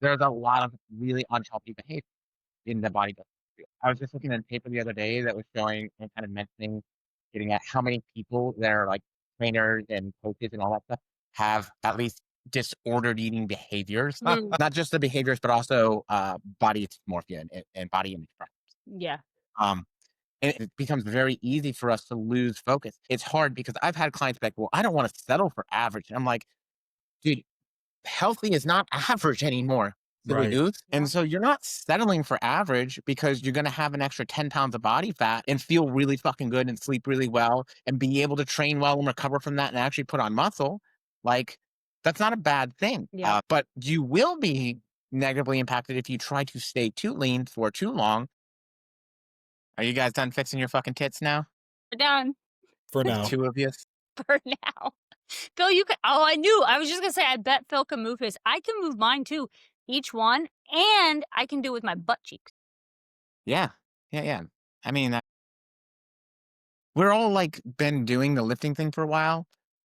there's a lot of really unhealthy behavior in the bodybuilding field. I was just looking at a paper the other day that was showing and kind of mentioning, getting at how many people that are like trainers and coaches and all that stuff have at least disordered eating behaviors. Mm, Not just the behaviors, but also body dysmorphia and body image problems. yeah. Um, and it becomes very easy for us to lose focus. It's hard because I've had clients be like, well, I don't want to settle for average. And I'm like, dude, healthy is not average anymore. Silly Right. goose. Yeah. And so you're not settling for average because you're going to have an extra 10 pounds of body fat and feel really fucking good and sleep really well and be able to train well and recover from that and actually put on muscle. Like, that's not a bad thing. Yeah. But you will be negatively impacted if you try to stay too lean for too long. Are you guys done fixing your fucking tits now? We're done For The now. two of you? for now. Phil, you can. Oh, I knew. I was just gonna say. I bet Phil can move his. I can move mine too. Each one, and I can do it with my butt cheeks. Yeah. Yeah. Yeah. I mean, we're all like been doing the lifting thing for a while.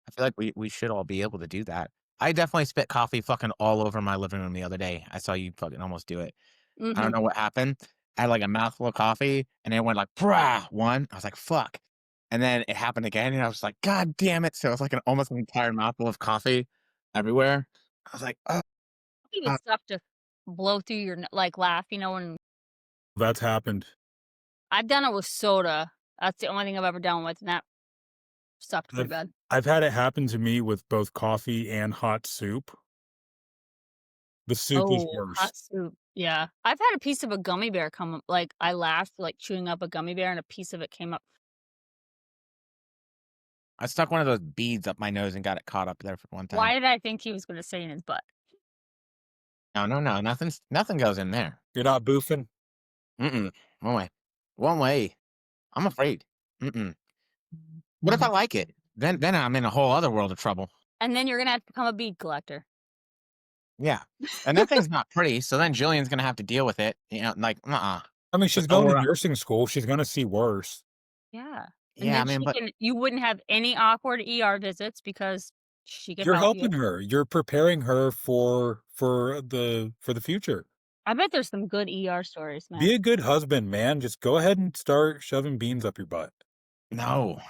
I feel like we should all be able to do that. I definitely spit coffee fucking all over my living room the other day. I saw you fucking almost do it. I don't Hmm. know what happened. I had like a mouthful of coffee and it went like, brah, one. I was like, fuck. And then it happened again and I was like, God damn it. So it was like almost an entire mouthful of coffee everywhere. I was like, oh, Even stuff just blow through your like laugh. You know, and That's happened. I've done it with soda. That's the only thing I've ever done with, and that sucked pretty I've bad. I've had it happen to me with both coffee and hot soup. The soup is Oh, hot worse. soup. Yeah, I've had a piece of a gummy bear come up. Like I laughed, like chewing up a gummy bear, and a piece of it came up. I stuck one of those beads up my nose and got it caught up there for one time. Why did I think he was gonna say in his butt? No, no, no. Nothing goes in there. You're not boofing? Mm-mm. One way. One way. I'm afraid. Mm-mm. What if I like it? Then I'm in a whole other world of trouble. And then you're gonna have to become a bead collector. Yeah. And that thing's not pretty, so then Jillian's gonna have to deal with it. You know, like, I mean, she's going to Or nursing school. She's gonna see worse. Yeah, and yeah, I then mean, she but can. You wouldn't have any awkward ER visits because she could You're help you. helping her. You're preparing her for the future. I bet there's some good ER stories, man. Be a good husband, man. Just go ahead and start shoving beans up your butt. no.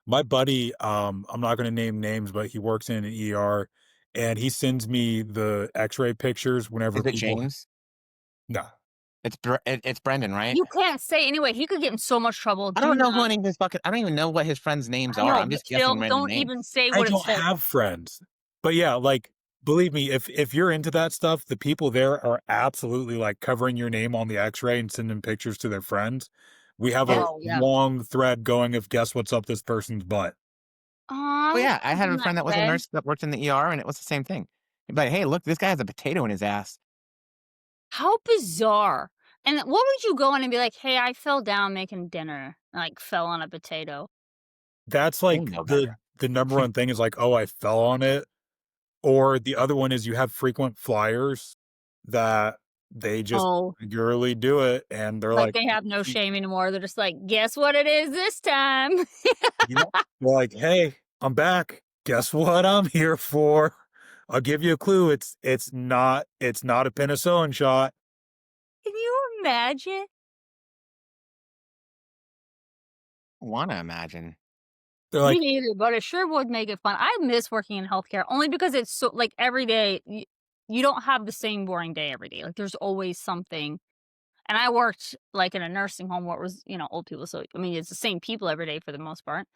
My buddy, I'm not gonna name names, but he works in an ER, and he sends me the X-ray pictures whenever Is it people. James? No, It's Brendan, right? You can't say anyway. He could get in so much trouble. I Do don't know who not. any of his fucking I don't even know what his friends' names I are. know, I'm but just guessing Phil, random don't even names. say I what it don't says. have friends. But yeah, like, believe me, if you're into that stuff, the people there are absolutely, like, covering your name on the X-ray and sending pictures to their friends. We have a Yeah. Oh yeah. long thread going of guess what's up this person's butt. Oh, Look yeah, I who's had in a that friend that was a thread. nurse that worked in the ER, and it was the same thing. He'd be like, "Hey, look, this guy has a potato in his ass." How bizarre. And what would you go in and be like, "Hey, I fell down making dinner, like fell on a potato." That's They like know the better. the number one thing is like, "Oh, I fell on it." Or the other one is you have frequent flyers that they just Oh, regularly do it, and they're like like, they have no "Y shame anymore. They're just like, "Guess what it is this time?" yeah." They're like, "Hey, I'm back. Guess what I'm here for? I'll give you a clue. It's not a penicillin shot." Can you imagine? Wanna imagine. They're Me like, neither, but it sure would make it fun. I miss working in healthcare only because it's so like every day you don't have the same boring day every day. Like there's always something. And I worked like in a nursing home where it was, old people. So I mean, it's the same people every day for the most part,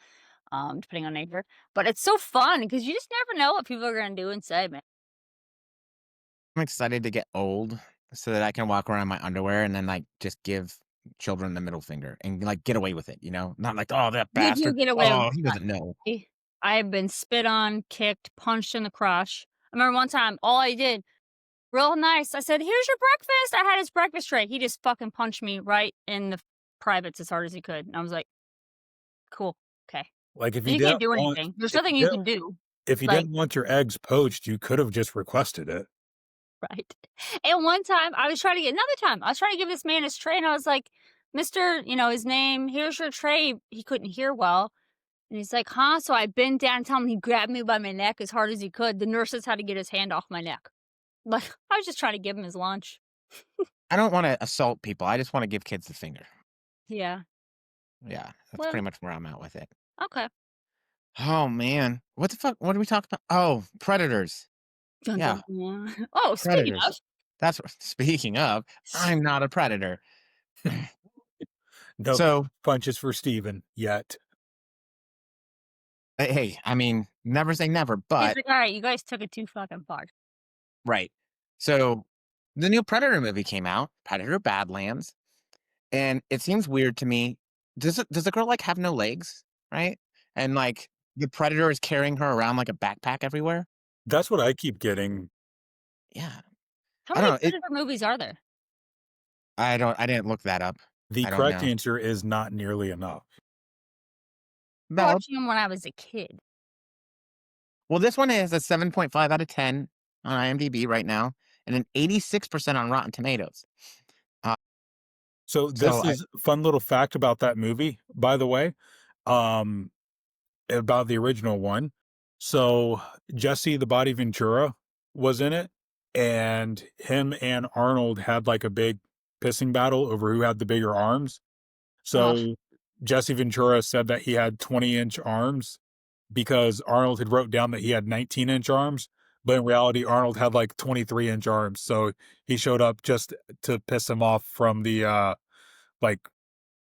depending on nature. But it's so fun because you just never know what people are gonna do and say, man. I'm excited to get old so that I can walk around in my underwear and then, like, just give children the middle finger and, like, get away with it, you know? Not like, "Oh, that Did you bastard. get away with Oh, he doesn't know." I have been spit on, kicked, punched in the crotch. I remember one time, all I did, real nice. I said, "Here's your breakfast." I had his breakfast tray. He just fucking punched me right in the privates as hard as he could. And I was like, "Cool, okay." like, if you You can't didn't do want anything. There's if you nothing you didn't can do. if you Like, didn't want your eggs poached, you could have just requested it. right. And one time I was trying to get another time, I was trying to give this man his tray and I was like, "Mister," his name, "here's your tray." He couldn't hear well. And he's like, "Huh?" So I bent down, tell him he grabbed me by my neck as hard as he could. The nurses had to get his hand off my neck. Like, I was just trying to give him his lunch. I don't wanna assault people, I just wanna give kids the finger. Yeah. Yeah, that's Well, pretty much where I'm at with it. okay. Oh, man. What the fuck? What are we talking about? Oh, predators. Dun, Yeah, dun, dun. Oh, speaking of, predators. That's what speaking of, I'm not a predator. No So, punches for Steven yet. hey, I mean, never say never, he's but like, "Alright, you guys took it too fucking far." right. So, the new Predator movie came out, Predator Badlands, and it seems weird to me. Does the girl, like, have no legs, right? And, like, the Predator is carrying her around like a backpack everywhere? That's what I keep getting. Yeah. How I don't many know, Predator movies are there? I didn't look that up. The I don't correct know. answer is not nearly enough. Valid. Watching them when I was a kid. Well, this one is a 7.5 out of 10 on IMDb right now and an 86% on Rotten Tomatoes. Uh, So so this is fun little fact about that movie, by the way, um, about the original one. So Jesse the Body Ventura was in it, and him and Arnold had like a big pissing battle over who had the bigger arms. Ugh, So Jesse Ventura said that he had 20-inch arms because Arnold had wrote down that he had 19-inch arms, but in reality, Arnold had like 23-inch arms. So he showed up just to piss him off from the like,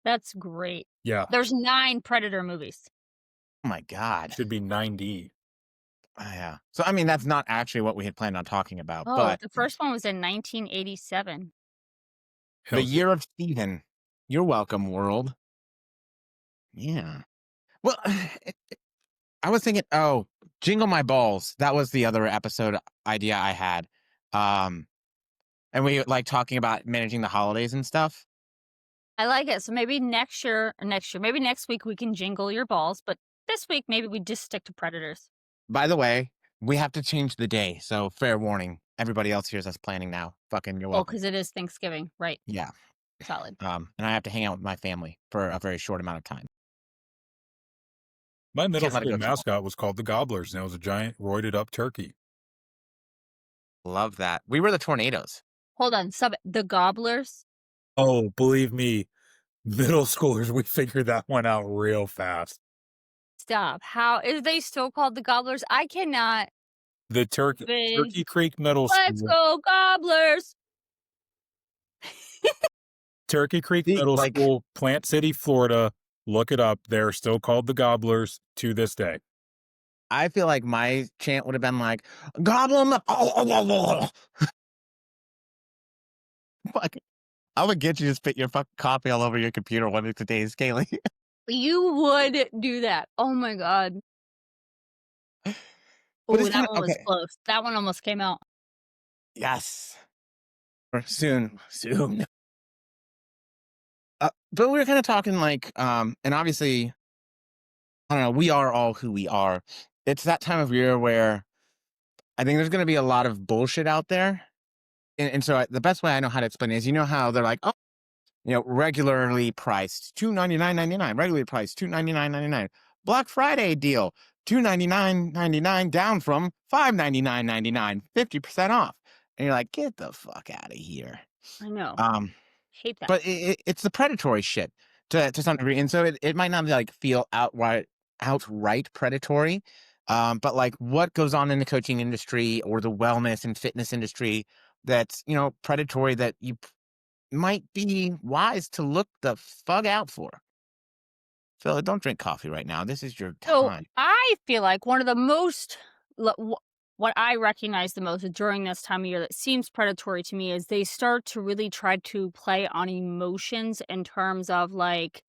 that's great. yeah, There's 9 Predator movies. oh my god. should be 90. Yeah. So, I mean, that's not actually what we had planned on talking about, Oh, but the first one was in 1987. the Hells yeah. year of Stephen. You're welcome, world. Yeah. Well, I was thinking, oh, Jingle My Balls. That was the other episode idea I had. Um, and we like talking about managing the holidays and stuff. I like it. So maybe maybe next week we can jingle your balls, but this week maybe we just stick to Predators. By the way, we have to change the day, so fair warning. Everybody else hears us planning now. Fucking you're Oh, welcome. because it is Thanksgiving. Right. Yeah. Solid. And I have to hang out with my family for a very short amount of time. My middle Can't let it school go too long. mascot was called the Gobblers, and it was a giant roided up turkey. Love that. We were the Tornadoes. Hold on. Stop it. The Gobblers? Oh, believe me, middle schoolers, we figured that one out real fast. Stop. How is they still called the Gobblers? I cannot. The Turkey Creek Middle Let's School. go Gobblers. Turkey Creek See, Middle like, School, Plant City, Florida. Look it up. They're still called the Gobblers to this day. I feel like my chant would have been like, Goblin. Fuck. I would get you to spit your fucking coffee all over your computer one of the days, Kaylee. You would do that. Oh my god. But Oh, it's that kind one of was okay. close. That one almost came out. Yes. Or soon. Soon. But we were kind of talking like, and obviously, I don't know, we are all who we are. It's that time of year where I think there's going to be a lot of bullshit out there. And so the best way I know how to explain it is, you know how they're like, oh, regularly priced $299.99, regularly priced $299.99, Black Friday deal $299.99 down from $599.99, 50% off. And you're like, get the fuck out of here. I know. Um, Hate that. but it's the predatory shit to some degree, and so it might not like feel outright predatory, but like what goes on in the coaching industry or the wellness and fitness industry that's predatory that you might be wise to look the fuck out for. Phil, don't drink coffee right now. This is your So time. I feel like one of the most what I recognize the most during this time of year that seems predatory to me is they start to really try to play on emotions in terms of like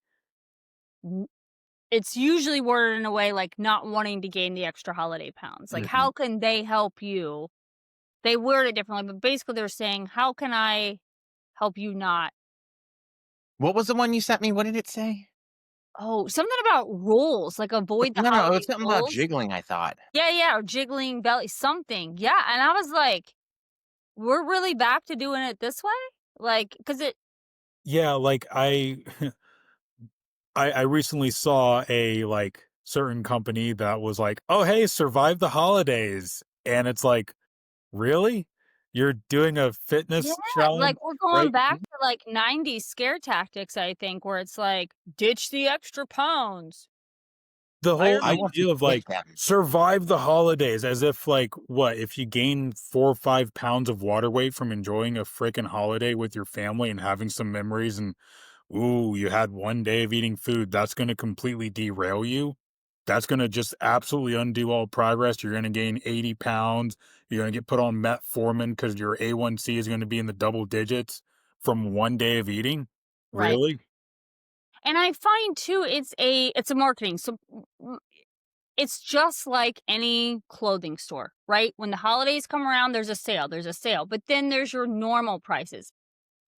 it's usually worded in a way like not wanting to gain the extra holiday pounds. Like Mhm. how can they help you? They word it differently, but basically they're saying, how can I help you not? What was the one you sent me? What did it say? Oh, something about rules, like avoid the No, holiday it's something about rules. jiggling, I thought. Yeah, or jiggling belly, something. Yeah, and I was like, we're really back to doing it this way? Like, because it Yeah, like I recently saw a like certain company that was like, "Oh, hey, survive the holidays." And it's like, "Really?" You're doing a Yeah, fitness challenge, like, we're going right? back to, like, 90s scare tactics, I think, where it's like, "Ditch the extra pounds. The Buy whole your I meal." want to idea of, hit like, them. survive the holidays as if, like, what, if you gain 4 or 5 pounds of water weight from enjoying a frickin' holiday with your family and having some memories and, ooh, you had 1 day of eating food, that's gonna completely derail you. That's gonna just absolutely undo all progress. You're gonna gain 80 pounds. You're gonna get put on metformin because your A1C is gonna be in the double digits from 1 day of eating? Right. Really? And I find too it's a marketing, so it's just like any clothing store, right? When the holidays come around, there's a sale, but then there's your normal prices.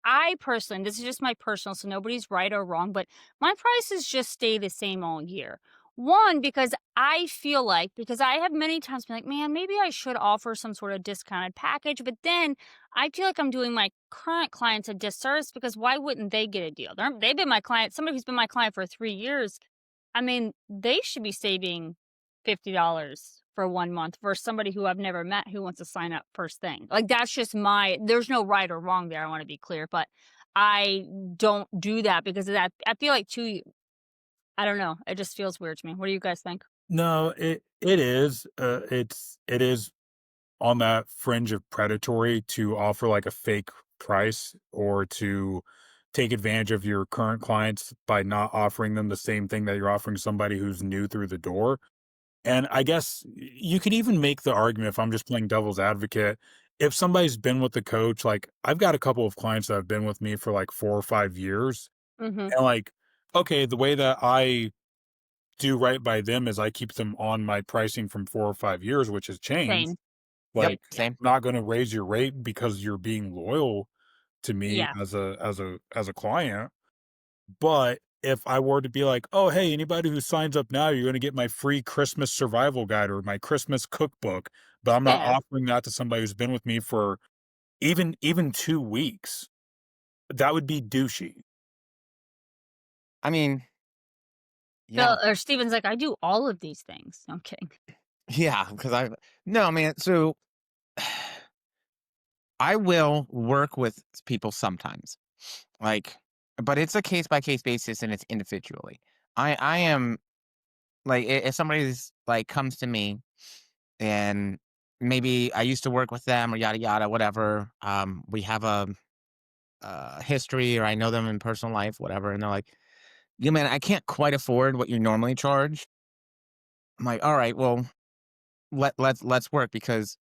I personally, and this is just my personal, so nobody's right or wrong, but my prices just stay the same all year. One, because I feel like, because I have many times been like, man, maybe I should offer some sort of discounted package. But then I feel like I'm doing my current clients a disservice because why wouldn't they get a deal? They've been my client, somebody who's been my client for 3 years. I mean, they should be saving $50 for 1 month versus somebody who I've never met who wants to sign up first thing. Like, that's just there's no right or wrong there, I wanna be clear, but I don't do that because of that. I feel like too I don't know, it just feels weird to me. What do you guys think? No, it is, it is on that fringe of predatory to offer, like, a fake price or to take advantage of your current clients by not offering them the same thing that you're offering somebody who's new through the door. And I guess you could even make the argument, if I'm just playing devil's advocate, if somebody's been with the coach, like, I've got a couple of clients that have been with me for, like, 4 or 5 years, Mhm. and, like, okay, the way that I do right by them is I keep them on my pricing from 4 or 5 years, which has changed. Same. Yep, Like, Yeah. same. I'm not gonna raise your rate because you're being loyal to me Yeah. as a client. But if I were to be like, "Oh, hey, anybody who signs up now, you're gonna get my free Christmas survival guide or my Christmas cookbook," but I'm not Fair. offering that to somebody who's been with me for even 2 weeks, that would be douchey. I mean, yeah. Phil or Steven's like, "I do all of these things." No, I'm kidding. Yeah, because I no, man, so I will work with people sometimes, like, but it's a case by case basis and it's individually. I am like, if somebody's like comes to me and maybe I used to work with them or yada yada, whatever. We have a history or I know them in personal life, whatever, and they're like, "Yeah, man, I can't quite afford what you normally charge." I'm like, "All right, well, let's work because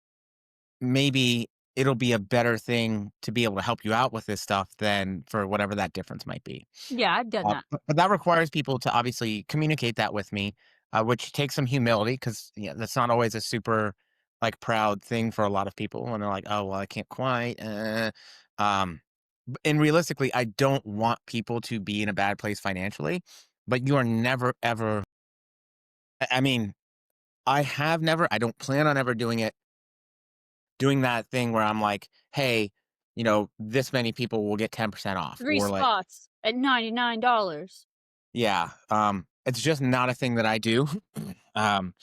maybe it'll be a better thing to be able to help you out with this stuff than for whatever that difference might be." Yeah, I've done that. But that requires people to obviously communicate that with me, which takes some humility because yeah, that's not always a super like proud thing for a lot of people. And they're like, "Oh, well, I can't quite." And realistically, I don't want people to be in a bad place financially, but you are never ever. I mean, I have never. I don't plan on ever doing it doing that thing where I'm like, "Hey, this many people will get 10% off," 3 or like, spots at $99. yeah, it's just not a thing that I do. Um,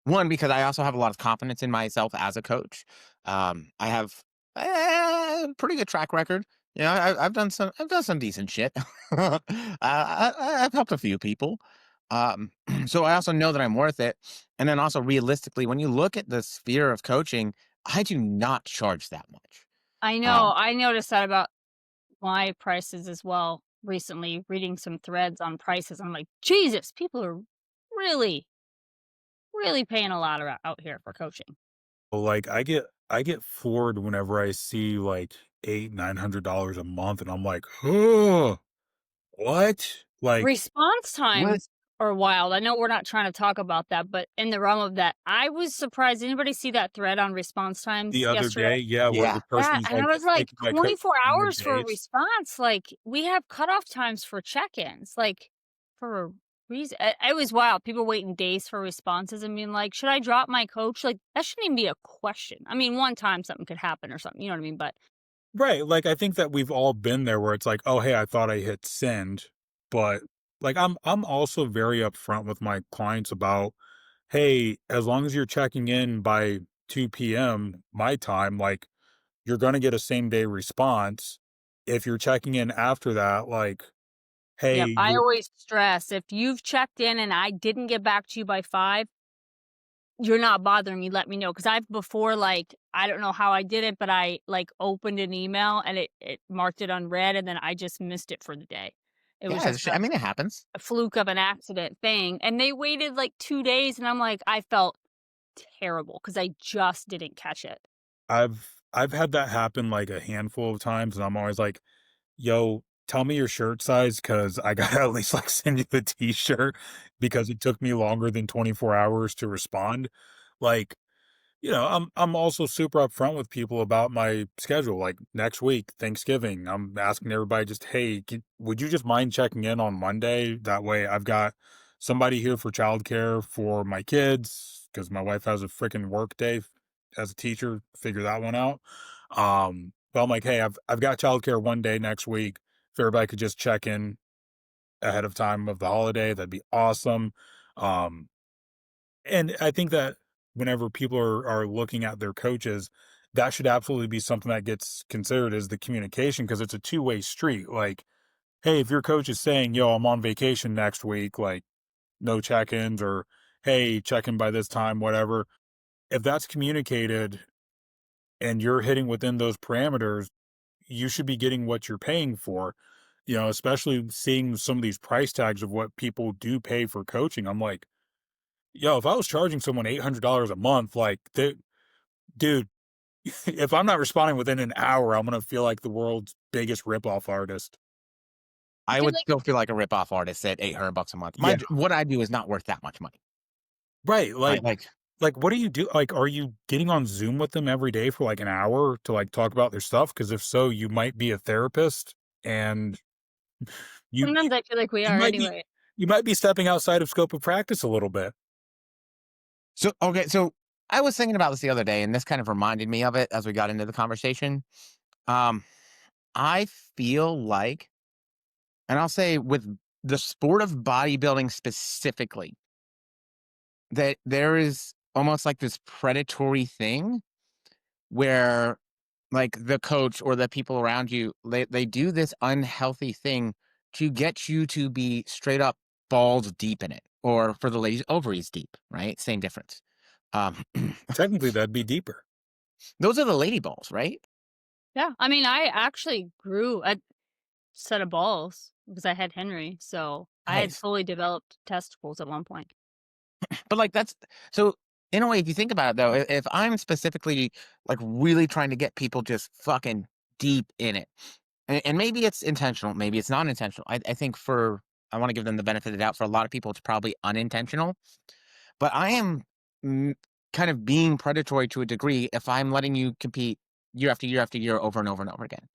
one, because I also have a lot of confidence in myself as a coach. I have a pretty good track record. I've done some decent shit. I've helped a few people. So I also know that I'm worth it. And then also realistically, when you look at the sphere of coaching, I do not charge that much. I know, Um, I noticed that about my prices as well recently, reading some threads on prices. I'm like, Jesus, people are really, really paying a lot out here for coaching. Like, I get floored whenever I see, like, 8, $900 a month, and I'm like, "Oh, what?" Like, Response what? times are wild. I know we're not trying to talk about that, but in the realm of that, I was surprised. Anybody see that thread on response the times other yesterday? day, yeah, where Yeah. the Yeah, person's and I like, was "It's like, taking my coach 24 4 hours for a days." response. Like, we have cutoff times for check-ins, like, for a reason. It was wild. People waiting days for responses and being like, should I drop my coach? Like, that shouldn't even be a question. I mean, one time something could happen or something, you know what I mean? But Right, like, I think that we've all been there where it's like, "Oh, hey, I thought I hit send," but, like, I'm also very upfront with my clients about, "Hey, as long as you're checking in by 2 PM my time, like, you're gonna get a same day response. If you're checking in after that, like, "Hey, Yep, I you're." always stress, if you've checked in and I didn't get back to you by 5, you're not bothering me, let me know. Because 'cause I've before, like, I don't know how I did it, but I, like, opened an email and it marked it unread, and then I just missed it for the day. It was Yeah, just I mean, it happens. a fluke of an accident thing, and they waited, like, 2 days, and I'm like, I felt terrible because I just didn't catch it. I've had that happen, like, a handful of times, and I'm always like, "Yo, tell me your shirt size, because I gotta at least, like, send you the T-shirt because it took me longer than 24 hours to respond." Like, I'm also super upfront with people about my schedule. Like next week, Thanksgiving, I'm asking everybody just, hey, would you just mind checking in on Monday? That way, I've got somebody here for childcare for my kids because my wife has a freaking work day as a teacher. Figure that one out. But I'm like, hey, I've got childcare one day next week. If everybody could just check in ahead of time of the holiday, that'd be awesome. Um, and I think that whenever people are looking at their coaches, that should absolutely be something that gets considered as the communication because it's a two-way street. Like, hey, if your coach is saying, "Yo, I'm on vacation next week," like no check-ins or "Hey, check in by this time," whatever. If that's communicated and you're hitting within those parameters, you should be getting what you're paying for. Especially seeing some of these price tags of what people do pay for coaching. I'm like, yo, if I was charging someone $800 a month, like, dude, if I'm not responding within an hour, I'm gonna feel like the world's biggest ripoff artist. I Because would like still feel like a rip-off artist at $800 a month. Yeah, What I do is not worth that much money, right. right? Like, what do you do? Like, are you getting on Zoom with them every day for like an hour to like talk about their stuff? Because if so, you might be a therapist, and you sometimes I feel like we you are might be anyway. you might be stepping outside of scope of practice a little bit. So I was thinking about this the other day, and this kind of reminded me of it as we got into the conversation. Um, I feel like, and I'll say with the sport of bodybuilding specifically, that there is almost like this predatory thing where like the coach or the people around you, they do this unhealthy thing to get you to be straight up balls deep in it, or for the ladies, ovaries deep, right? Same difference. Um, Technically, that'd be deeper. those are the lady balls, right? Yeah, I mean, I actually grew a set of balls because I had Henry, so I had Nice. fully developed testicles at one point. But like that's so in a way, if you think about it though, if I'm specifically like really trying to get people just fucking deep in it, and maybe it's intentional, maybe it's not intentional. I think I want to give them the benefit of the doubt. For a lot of people, it's probably unintentional. But I am mm, kind of being predatory to a degree if I'm letting you compete year after year after year over and over and over again,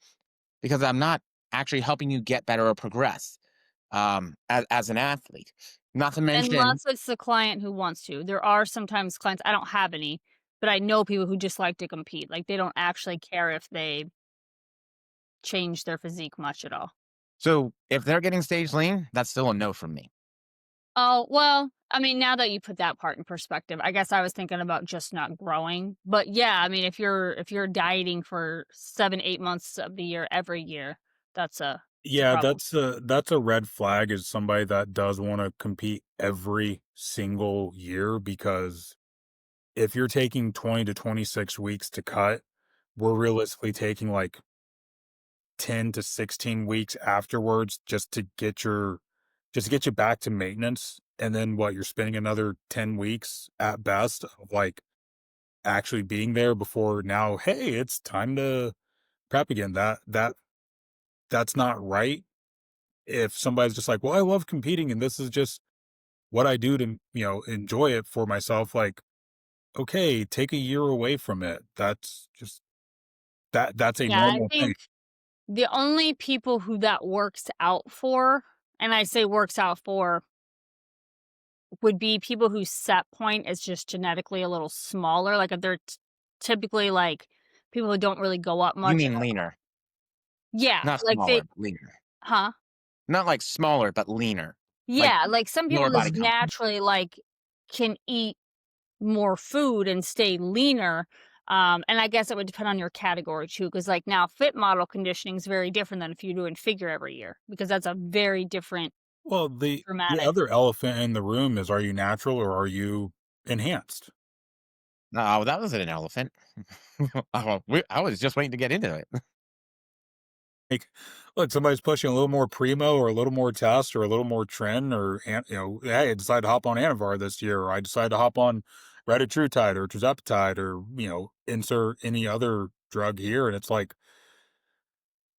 because I'm not actually helping you get better or progress as an athlete. Not to mention, Unless it's the client who wants to. There are sometimes clients I don't have any, but I know people who just like to compete. Like, they don't actually care if they change their physique much at all. so if they're getting stage lean, that's still a no from me. Oh, well, I mean, now that you put that part in perspective, I guess I was thinking about just not growing. But yeah, I mean, if you're dieting for 7, 8 months of the year every year, that's a Yeah, problem. that's a red flag is somebody that does wanna compete every single year because if you're taking 20 to 26 weeks to cut, we're realistically taking, like, 10 to 16 weeks afterwards just to get you back to maintenance, and then what, you're spending another 10 weeks at best of, like, actually being there before now, "Hey, it's time to prep again." That's not right. If somebody's just like, "Well, I love competing, and this is just what I do to, enjoy it for myself," like, okay, take a year away from it. That's just that's a Yeah, I normal thing. think the only people who that works out for, and I say works out for, would be people whose set point is just genetically a little smaller. Like, if they're typically like people who don't really go up You much. mean leaner, Yeah, not like they, smaller, leaner. huh? Not like smaller, but leaner, like Yeah, like some people lower body just comp. naturally like can eat more food and stay leaner. And I guess it would depend on your category too, because like now fit model conditioning is very different than if you're doing figure every year, because that's a very different Well, the dramatic. other elephant in the room is, are you natural or are you enhanced? No, that wasn't an elephant. I was just waiting to get into it. Like, look, somebody's pushing a little more primo or a little more test or a little more trend or, hey, I decided to hop on Anavar this year, or I decided to hop on retatrutide or tirzepatide or, insert any other drug here. And it's like,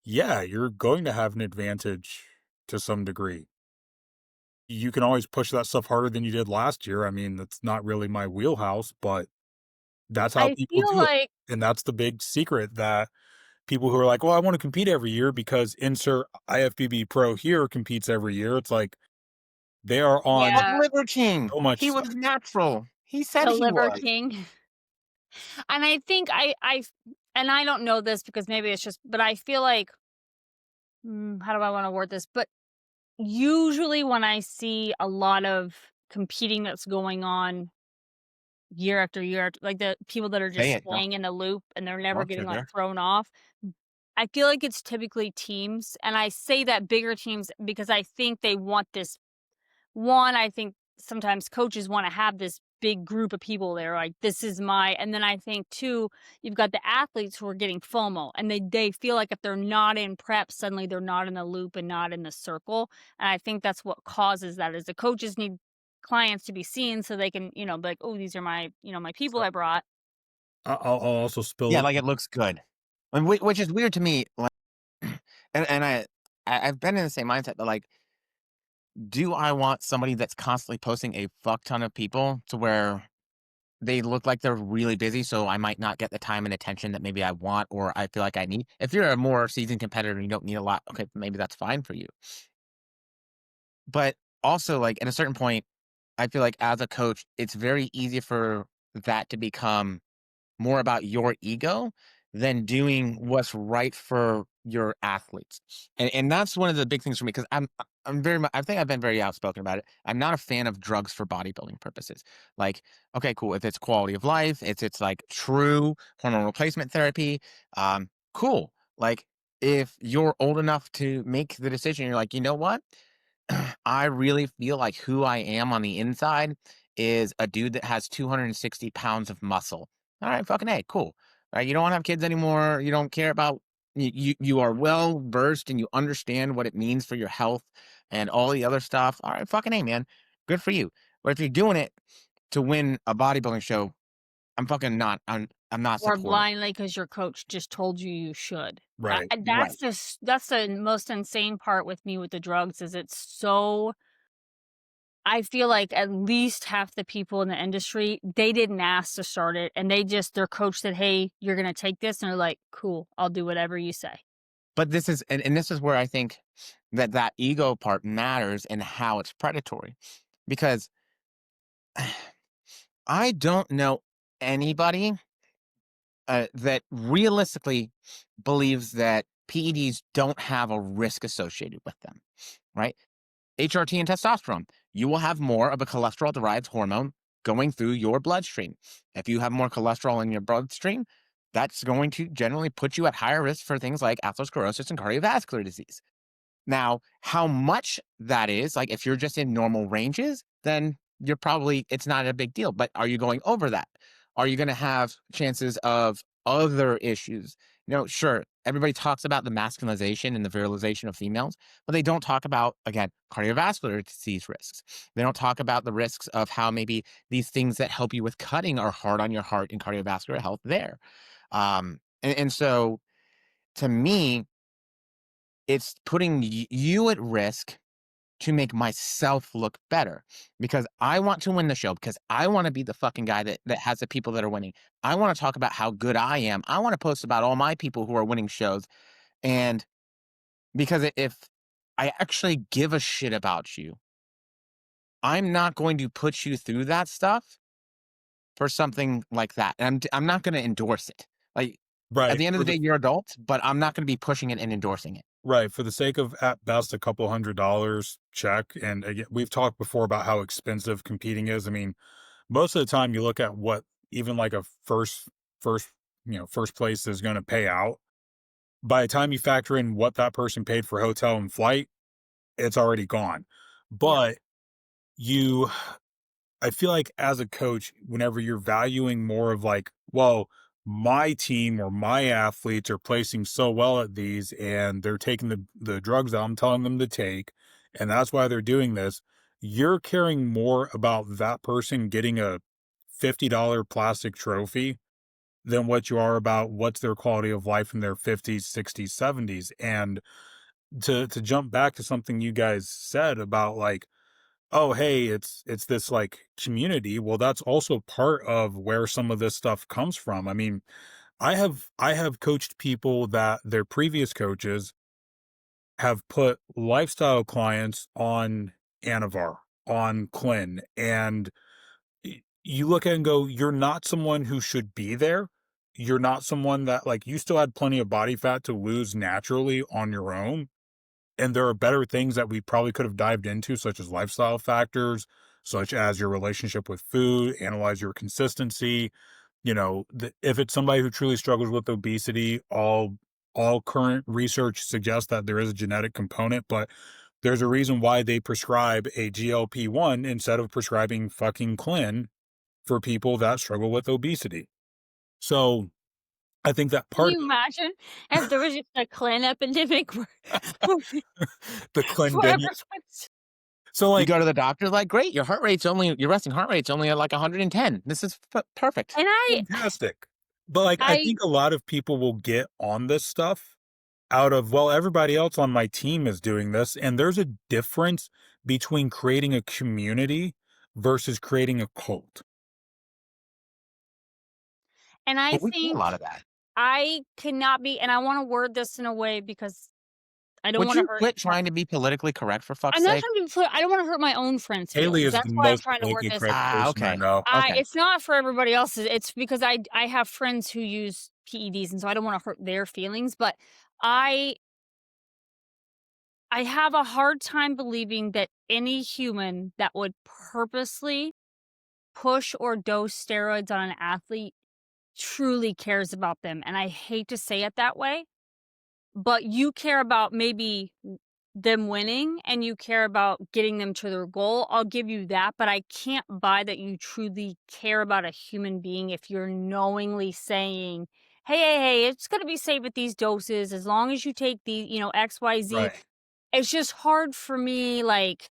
yeah, you're going to have an advantage to some degree. You can always push that stuff harder than you did last year. I mean, that's not really my wheelhouse, but that's how I people feel do it. like And that's the big secret, that people who are like, well, I want to compete every year because insert IFBB Pro here competes every year. It's like they are on But yeah, Liver King, so much he stuff. was natural. He said the he Liver was. King. And I think and I don't know this because maybe it's just, but I feel like, how do I wanna word this? But usually when I see a lot of competing that's going on year after year, like the people that are Say just it. staying in the loop and they're never Don't getting, like, sugar. thrown off, I feel like it's typically teams, and I say that bigger teams because I think they want this. One, I think sometimes coaches wanna have this big group of people there, like, "This is my," and then I think too, you've got the athletes who are getting FOMO, and they feel like if they're not in prep, suddenly they're not in the loop and not in the circle, and I think that's what causes that, is the coaches need clients to be seen so they can, be like, "Oh, these are my, my people So I brought." I'll also Yeah, spill. like it looks good, and which is weird to me. Like, and I've been in the same mindset, but like, do I want somebody that's constantly posting a fuck ton of people to where they look like they're really busy, so I might not get the time and attention that maybe I want or I feel like I need? If you're a more seasoned competitor and you don't need a lot, okay, maybe that's fine for you. But also, like, at a certain point, I feel like as a coach, it's very easy for that to become more about your ego than doing what's right for your athletes. And that's one of the big things for me, because I'm very I think I've been very outspoken about it. I'm not a fan of drugs for bodybuilding purposes. Like, okay, cool. If it's quality of life, it's like true hormone replacement therapy, cool. Like, if you're old enough to make the decision, you're like, you know what? I really feel like who I am on the inside is a dude that has 260 pounds of muscle. All right, fucking A, cool. All right, you don't want to have kids anymore. You don't care about you are well versed and you understand what it means for your health and all the other stuff. All right, fucking A, man. Good for you. But if you're doing it to win a bodybuilding show, I'm fucking not. I'm not Or supportive. blindly because your coach just told you you should. Right. Right. That's the most insane part with me with the drugs, is it's so. I feel like at least half the people in the industry, they didn't ask to start it, and their coach said, "Hey, you're gonna take this," and they're like, "Cool, I'll do whatever you say." But this is and this is where I think that ego part matters and how it's predatory. Because I don't know anybody that realistically believes that PEDs don't have a risk associated with them, right? HRT and testosterone, you will have more of a cholesterol derived hormone going through your bloodstream. If you have more cholesterol in your bloodstream, that's going to generally put you at higher risk for things like atherosclerosis and cardiovascular disease. Now, how much that is, like if you're just in normal ranges, then it's not a big deal. But are you going over that? Are you going to have chances of other issues? Sure, everybody talks about the masculinization and the virilization of females, but they don't talk about, again, cardiovascular disease risks. They don't talk about the risks of how maybe these things that help you with cutting are hard on your heart and cardiovascular health there. And so to me, it's putting you at risk to make myself look better, because I want to win the show, because I want to be the fucking guy that has the people that are winning. I want to talk about how good I am. I want to post about all my people who are winning shows. And because if I actually give a shit about you, I'm not going to put you through that stuff for something like that. And I'm not going to endorse it. Like, at Right. the end of the day, you're adults, but I'm not going to be pushing it and endorsing it. Right, for the sake of at best a couple $100 check, and again, we've talked before about how expensive competing is. I mean, most of the time you look at what even like a first first place is going to pay out. By the time you factor in what that person paid for hotel and flight, it's already gone. Yep. But you I feel like as a coach, whenever you're valuing more of like, well, my team or my athletes are placing so well at these and they're taking the drugs that I'm telling them to take, and that's why they're doing this, you're caring more about that person getting a $50 plastic trophy than what you are about what's their quality of life in their 50s, 60s, 70s. And to jump back to something you guys said about like, oh, hey, it's this like community. Well, that's also part of where some of this stuff comes from. I mean, I have coached people that their previous coaches have put lifestyle clients on Anavar, on Clyn, and you look at it and go, you're not someone who should be there. You're not someone that like you still had plenty of body fat to lose naturally on your own. And there are better things that we probably could have dived into, such as lifestyle factors, such as your relationship with food, analyze your consistency. If it's somebody who truly struggles with obesity, all current research suggests that there is a genetic component, but there's a reason why they prescribe a GLP-1 instead of prescribing fucking Clyn for people that struggle with obesity. So I think that Can part you imagine if there was just a clan epidemic where the where Clendinium. everyone's So You like go to the doctor, like, great, your resting heart rate's only at like 110. This is perfect. and fantastic. But like I I think a lot of people will get on this stuff out of, well, everybody else on my team is doing this. And there's a difference between creating a community versus creating a cult. and I But we do a think lot of that. I cannot be, and I wanna word this in a way because I don't Would wanna you hurt quit my trying to be politically correct for fuck's I'm not sake? trying to be I don't wanna hurt my own friends' Haley feelings. is That's the why I'm most trying to word politically this. correct person I Okay. know. Okay. It's not for everybody else's, it's because I have friends who use PEDs, and so I don't wanna hurt their feelings, but I I have a hard time believing that any human that would purposely push or dose steroids on an athlete truly cares about them, and I hate to say it that way, but you care about maybe them winning and you care about getting them to their goal. I'll give you that, but I can't buy that you truly care about a human being if you're knowingly saying, hey, it's going to be safe at these doses as long as you take the, XYZ. Right. It's just hard for me. Like,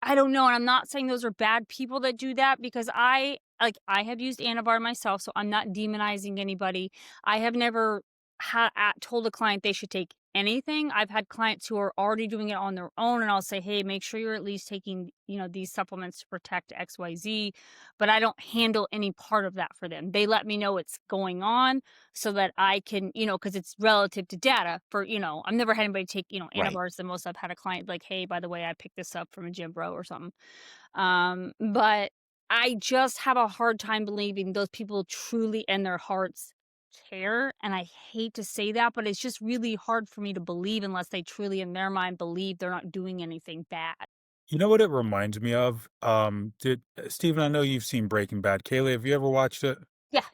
I don't know, and I'm not saying those are bad people that do that because I have used Anavar myself, so I'm not demonizing anybody. I have never told a client they should take anything. I've had clients who are already doing it on their own, and I'll say, "Hey, make sure you're at least taking, these supplements to protect XYZ." But I don't handle any part of that for them. They let me know what's going on so that I can, because it's relative to data for, I've never had anybody take, Right. Anavars. The most I've had a client like, hey, by the way, I picked this up from a gym bro or something. But I just have a hard time believing those people truly in their hearts care. And I hate to say that, but it's just really hard for me to believe unless they truly in their mind believe they're not doing anything bad. You know what it reminds me of? Did Steven, I know you've seen Breaking Bad. Kaylee, have you ever watched it? Yeah.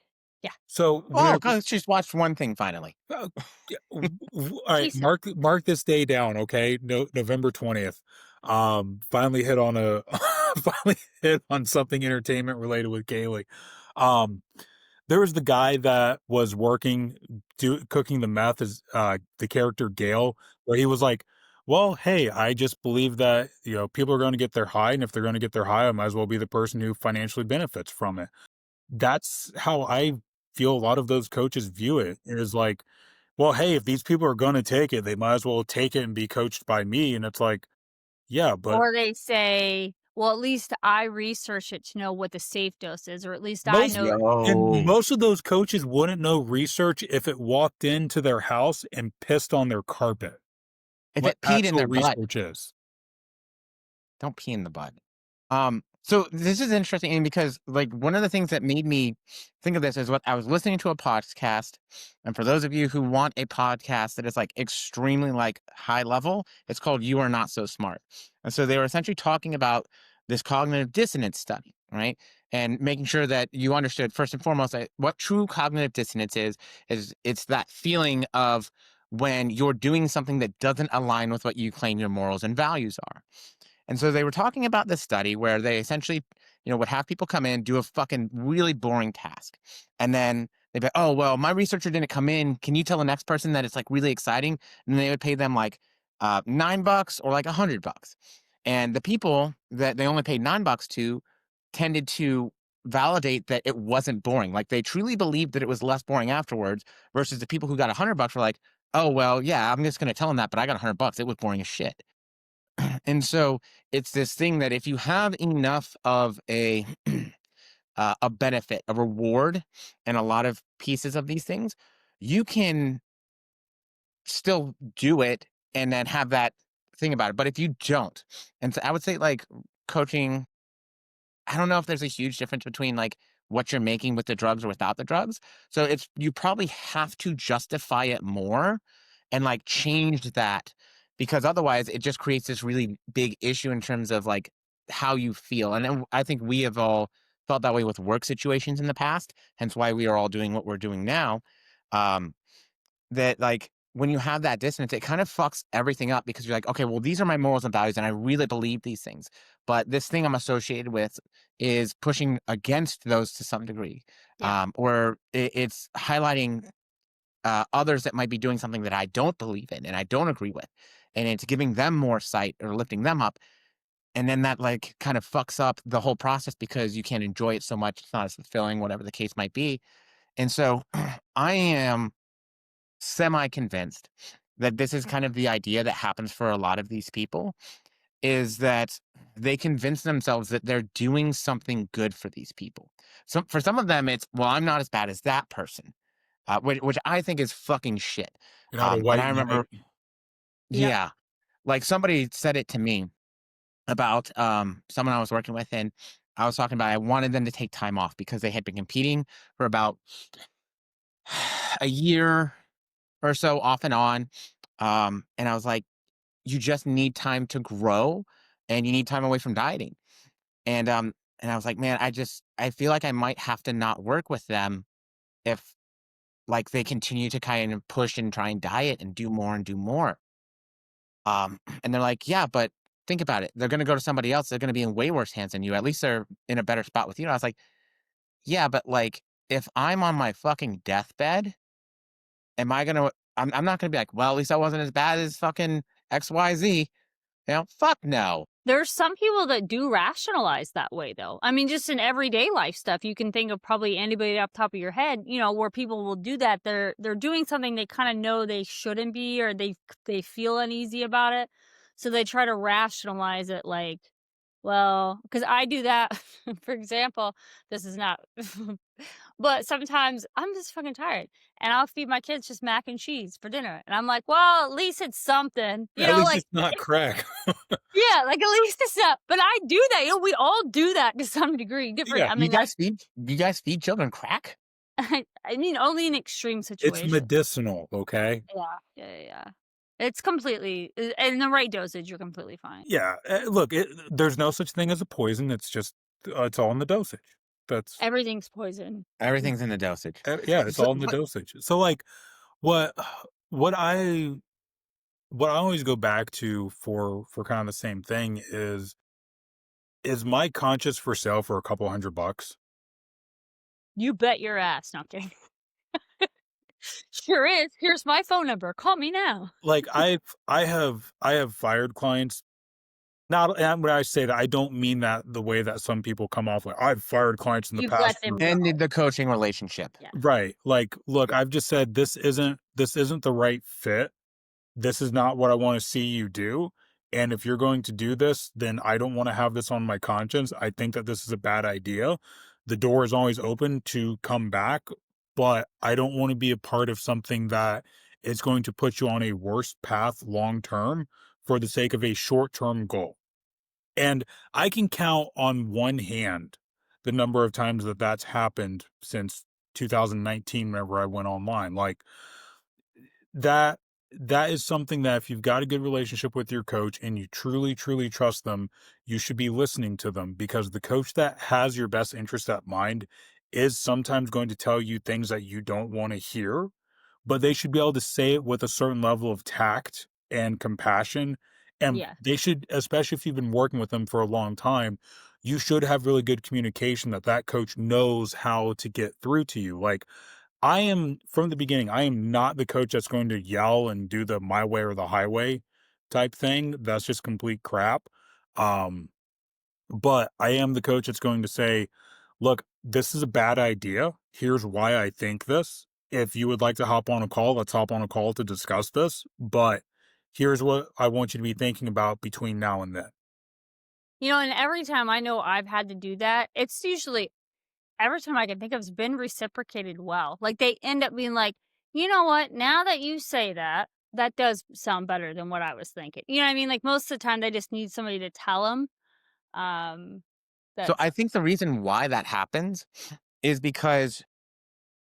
Yeah. So Oh, whenever let's just watch one thing finally. uh, yeah, all right, Keystone. mark this day down, okay? No, November 20th. Finally hit on a finally hit on something entertainment related with Kaylee. Um, there was the guy that was working cooking the meth as the character Gale, where he was like, well, hey, I just believe that, people are going to get their high, and if they're going to get their high, I might as well be the person who financially benefits from it. That's how I feel a lot of those coaches view it. It is like, well, hey, if these people are going to take it, they might as well take it and be coached by me. And it's like, yeah, but Or they say, well, at least I researched it to know what the safe dose is, or at least I most know. and Yo. most of those coaches wouldn't know research if it walked into their house and pissed on their carpet. If What it peed in actual their butt, research is. don't pee in the butt. So this is interesting because like one of the things that made me think of this is what I was listening to a podcast, and for those of you who want a podcast that is like extremely like high level, it's called You Are Not So Smart. And so they were essentially talking about this cognitive dissonance study, right? And making sure that you understood first and foremost what true cognitive dissonance is it's that feeling of when you're doing something that doesn't align with what you claim your morals and values are. And so they were talking about this study where they essentially, would have people come in, do a fucking really boring task. And then they'd be, oh, well, my researcher didn't come in. Can you tell the next person that it's like really exciting? And they would pay them like $9 or like $100. And the people that they only paid $9 to tended to validate that it wasn't boring. Like they truly believed that it was less boring afterwards versus the people who got $100 were like, oh, well, yeah, I'm just going to tell them that, but I got $100. It was boring as shit. And so it's this thing that if you have enough of a benefit, a reward, and a lot of pieces of these things, you can still do it and then have that thing about it. But if you don't, and so I would say like coaching, I don't know if there's a huge difference between like what you're making with the drugs or without the drugs. So it's you probably have to justify it more and like change that because otherwise it just creates this really big issue in terms of like how you feel. And then I think we have all felt that way with work situations in the past, hence why we are all doing what we're doing now. Um, that like when you have that dissonance, it kind of fucks everything up because you're like, okay, well, these are my morals and values, and I really believe these things. But this thing I'm associated with is pushing against those to some degree, Yeah. or it's highlighting others that might be doing something that I don't believe in and I don't agree with, and it's giving them more sight or lifting them up. And then that like kind of fucks up the whole process because you can't enjoy it so much. It's not as fulfilling, whatever the case might be. And so I am semi-convinced that this is kind of the idea that happens for a lot of these people is that they convince themselves that they're doing something good for these people. So for some of them, it's, well, I'm not as bad as that person, which I think is fucking shit. You know, the And white I knight. remember, Yep. yeah, like somebody said it to me about someone I was working with, and I was talking about I wanted them to take time off because they had been competing for about a year or so off and on. And I was like, you just need time to grow and you need time away from dieting. And I was like, man, I feel like I might have to not work with them if like they continue to kind of push and try and diet and do more and do more. And they're like, yeah, but think about it. They're gonna go to somebody else, they're gonna be in way worse hands than you. At least they're in a better spot with you. And I was like, yeah, but like if I'm on my fucking deathbed, am I gonna I'm not gonna be like, well, at least I wasn't as bad as fucking XYZ. Fuck no. There's some people that do rationalize that way, though. I mean, just in everyday life stuff, you can think of probably anybody off the top of your head, where people will do that. They're doing something they kind of know they shouldn't be, or they feel uneasy about it, so they try to rationalize it, like, well, because I do that. For example, this is not, but sometimes I'm just fucking tired, and I'll feed my kids just mac and cheese for dinner, and I'm like, well, at least it's something, At least like. it's not crack. Yeah, like, at least it's not, but I do that, we all do that to some degree, different Yeah. I mean, You guys feed children crack? I mean, only in extreme It's situations. medicinal, okay? Yeah, yeah. It's completely in the right dosage, you're completely fine. Yeah, look, there's no such thing as a poison, it's just it's all in the dosage. That's Everything's poison. Everything's in the dosage. yeah, it's all in the But dosage. So, like, what what I what I always go back to for kind of the same thing is my conscience for sale for a couple $100? You bet your ass. Not kidding. Sure is. Here's my phone number. Call me now. Like, I have fired clients. Not, and when I say that, I don't mean that the way that some people come off, like, "I've fired clients in the You've past let them for." go. ended the coaching relationship. Yeah. Right, like, "Look, I've just said this isn't the right fit. This is not what I wanna see you do, and if you're going to do this, then I don't wanna have this on my conscience. I think that this is a bad idea. The door is always open to come back, but I don't wanna be a part of something that is going to put you on a worse path long term for the sake of a short-term goal." And I can count on one hand the number of times that that's happened since 2019 whenever I went online. Like, that that is something that if you've got a good relationship with your coach and you truly, truly trust them, you should be listening to them because the coach that has your best interest at mind is sometimes going to tell you things that you don't want to hear, but they should be able to say it with a certain level of tact and compassion. And Yeah. they should, especially if you've been working with them for a long time, you should have really good communication that that coach knows how to get through to you. Like, I am from the beginning, I am not the coach that's going to yell and do the my way or the highway type thing. That's just complete crap. Um, but I am the coach that's going to say, look, this is a bad idea. Here's why I think this. If you would like to hop on a call, let's hop on a call to discuss this. But here's what I want you to be thinking about between now and then. And every time I know I've had to do that, it's usually every time I can think of has been reciprocated well. Like, they end up being like, "You know what? Now that you say that, that does sound better than what I was thinking." You know what I mean? Like, most of the time, they just need somebody to tell them. Um, So that's I think the reason why that happens is because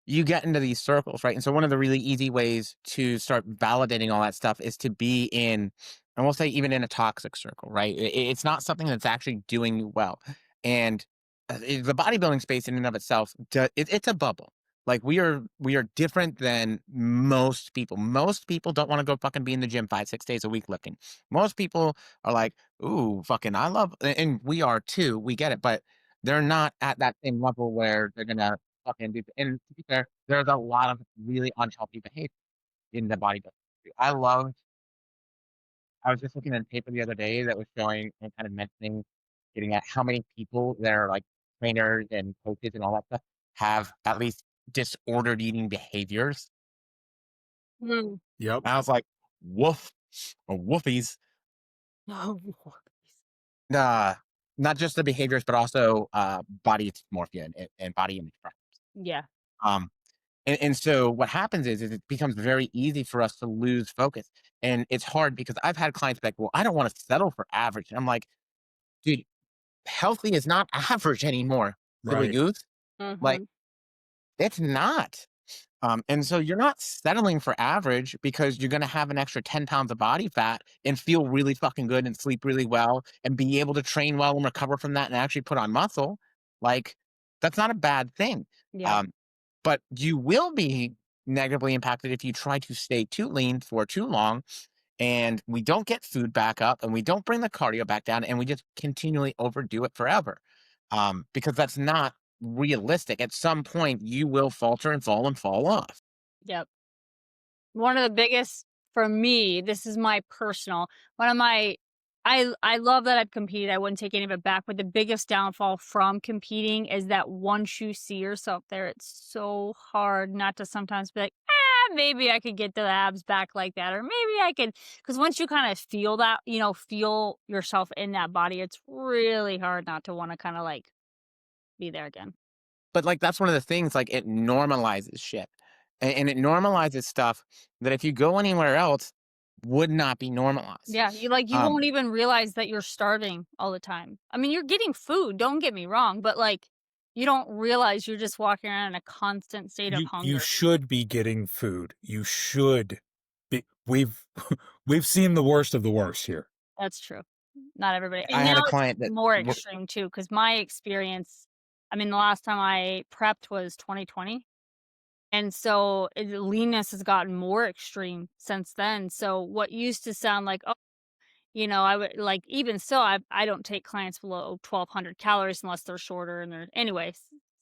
you get into these circles, right? And so one of the really easy ways to start validating all that stuff is to be in, and we'll say even in a toxic circle, right? It's not something that's actually doing you well. And the bodybuilding space in and of itself, it's a bubble. Like we are different than most people. Most people don't want to go fucking be in the gym 5, 6 days a week lifting. Most people are like, ooh, fucking, I love, and we are too. We get it, but they're not at that same level where they're gonna fucking do. And to be fair, there's a lot of really unhealthy behavior in the bodybuilding. I was just looking at a paper the other day that was showing and kind of mentioning, getting at how many people that are like trainers and coaches and all that stuff have at least disordered eating behaviors. Mm. Yep. And I was like, woof, or woofies. Oh, Nah, not just the behaviors, but also body dysmorphia and body image problems. yeah. Um, and so what happens is it becomes very easy for us to lose focus. And it's hard because I've had clients be like, well, I don't want to settle for average. And I'm like, dude, healthy is not average anymore, silly Right. goose. Like, Mhm. it's not. And so you're not settling for average because you're going to have an extra 10 pounds of body fat and feel really fucking good and sleep really well and be able to train well and recover from that and actually put on muscle. Like, that's not a bad thing. Yep. Um, but you will be negatively impacted if you try to stay too lean for too long and we don't get food back up and we don't bring the cardio back down and we just continually overdo it forever. Because that's not realistic. At some point, you will falter and fall off. Yep. One of the biggest for me, this is my personal one of my I love that I've competed, I wouldn't take any of it back, but the biggest downfall from competing is that once you see yourself there, it's so hard not to sometimes be like, maybe I could get the abs back like that, or maybe I could, because once you kinda feel that, feel yourself in that body, it's really hard not to wanna kinda, like, be there again. But like that's one of the things, like it normalizes shit. And it normalizes stuff that if you go anywhere else would not be normalized. Yeah, you Um, won't even realize that you're starving all the time. I mean, you're getting food, don't get me wrong, but, like, you don't realize you're just walking around in a constant state of You hunger. should be getting food. You should be. We've we've seen the worst of the worst here. That's true. Not everybody, I and had now a it's client that more extreme too. Because my experience, I mean, the last time I prepped was 2020, and so, leanness has gotten more extreme since then, so what used to sound like, I would like, even so, I don't take clients below 1,200 calories unless they're shorter and they're anyway,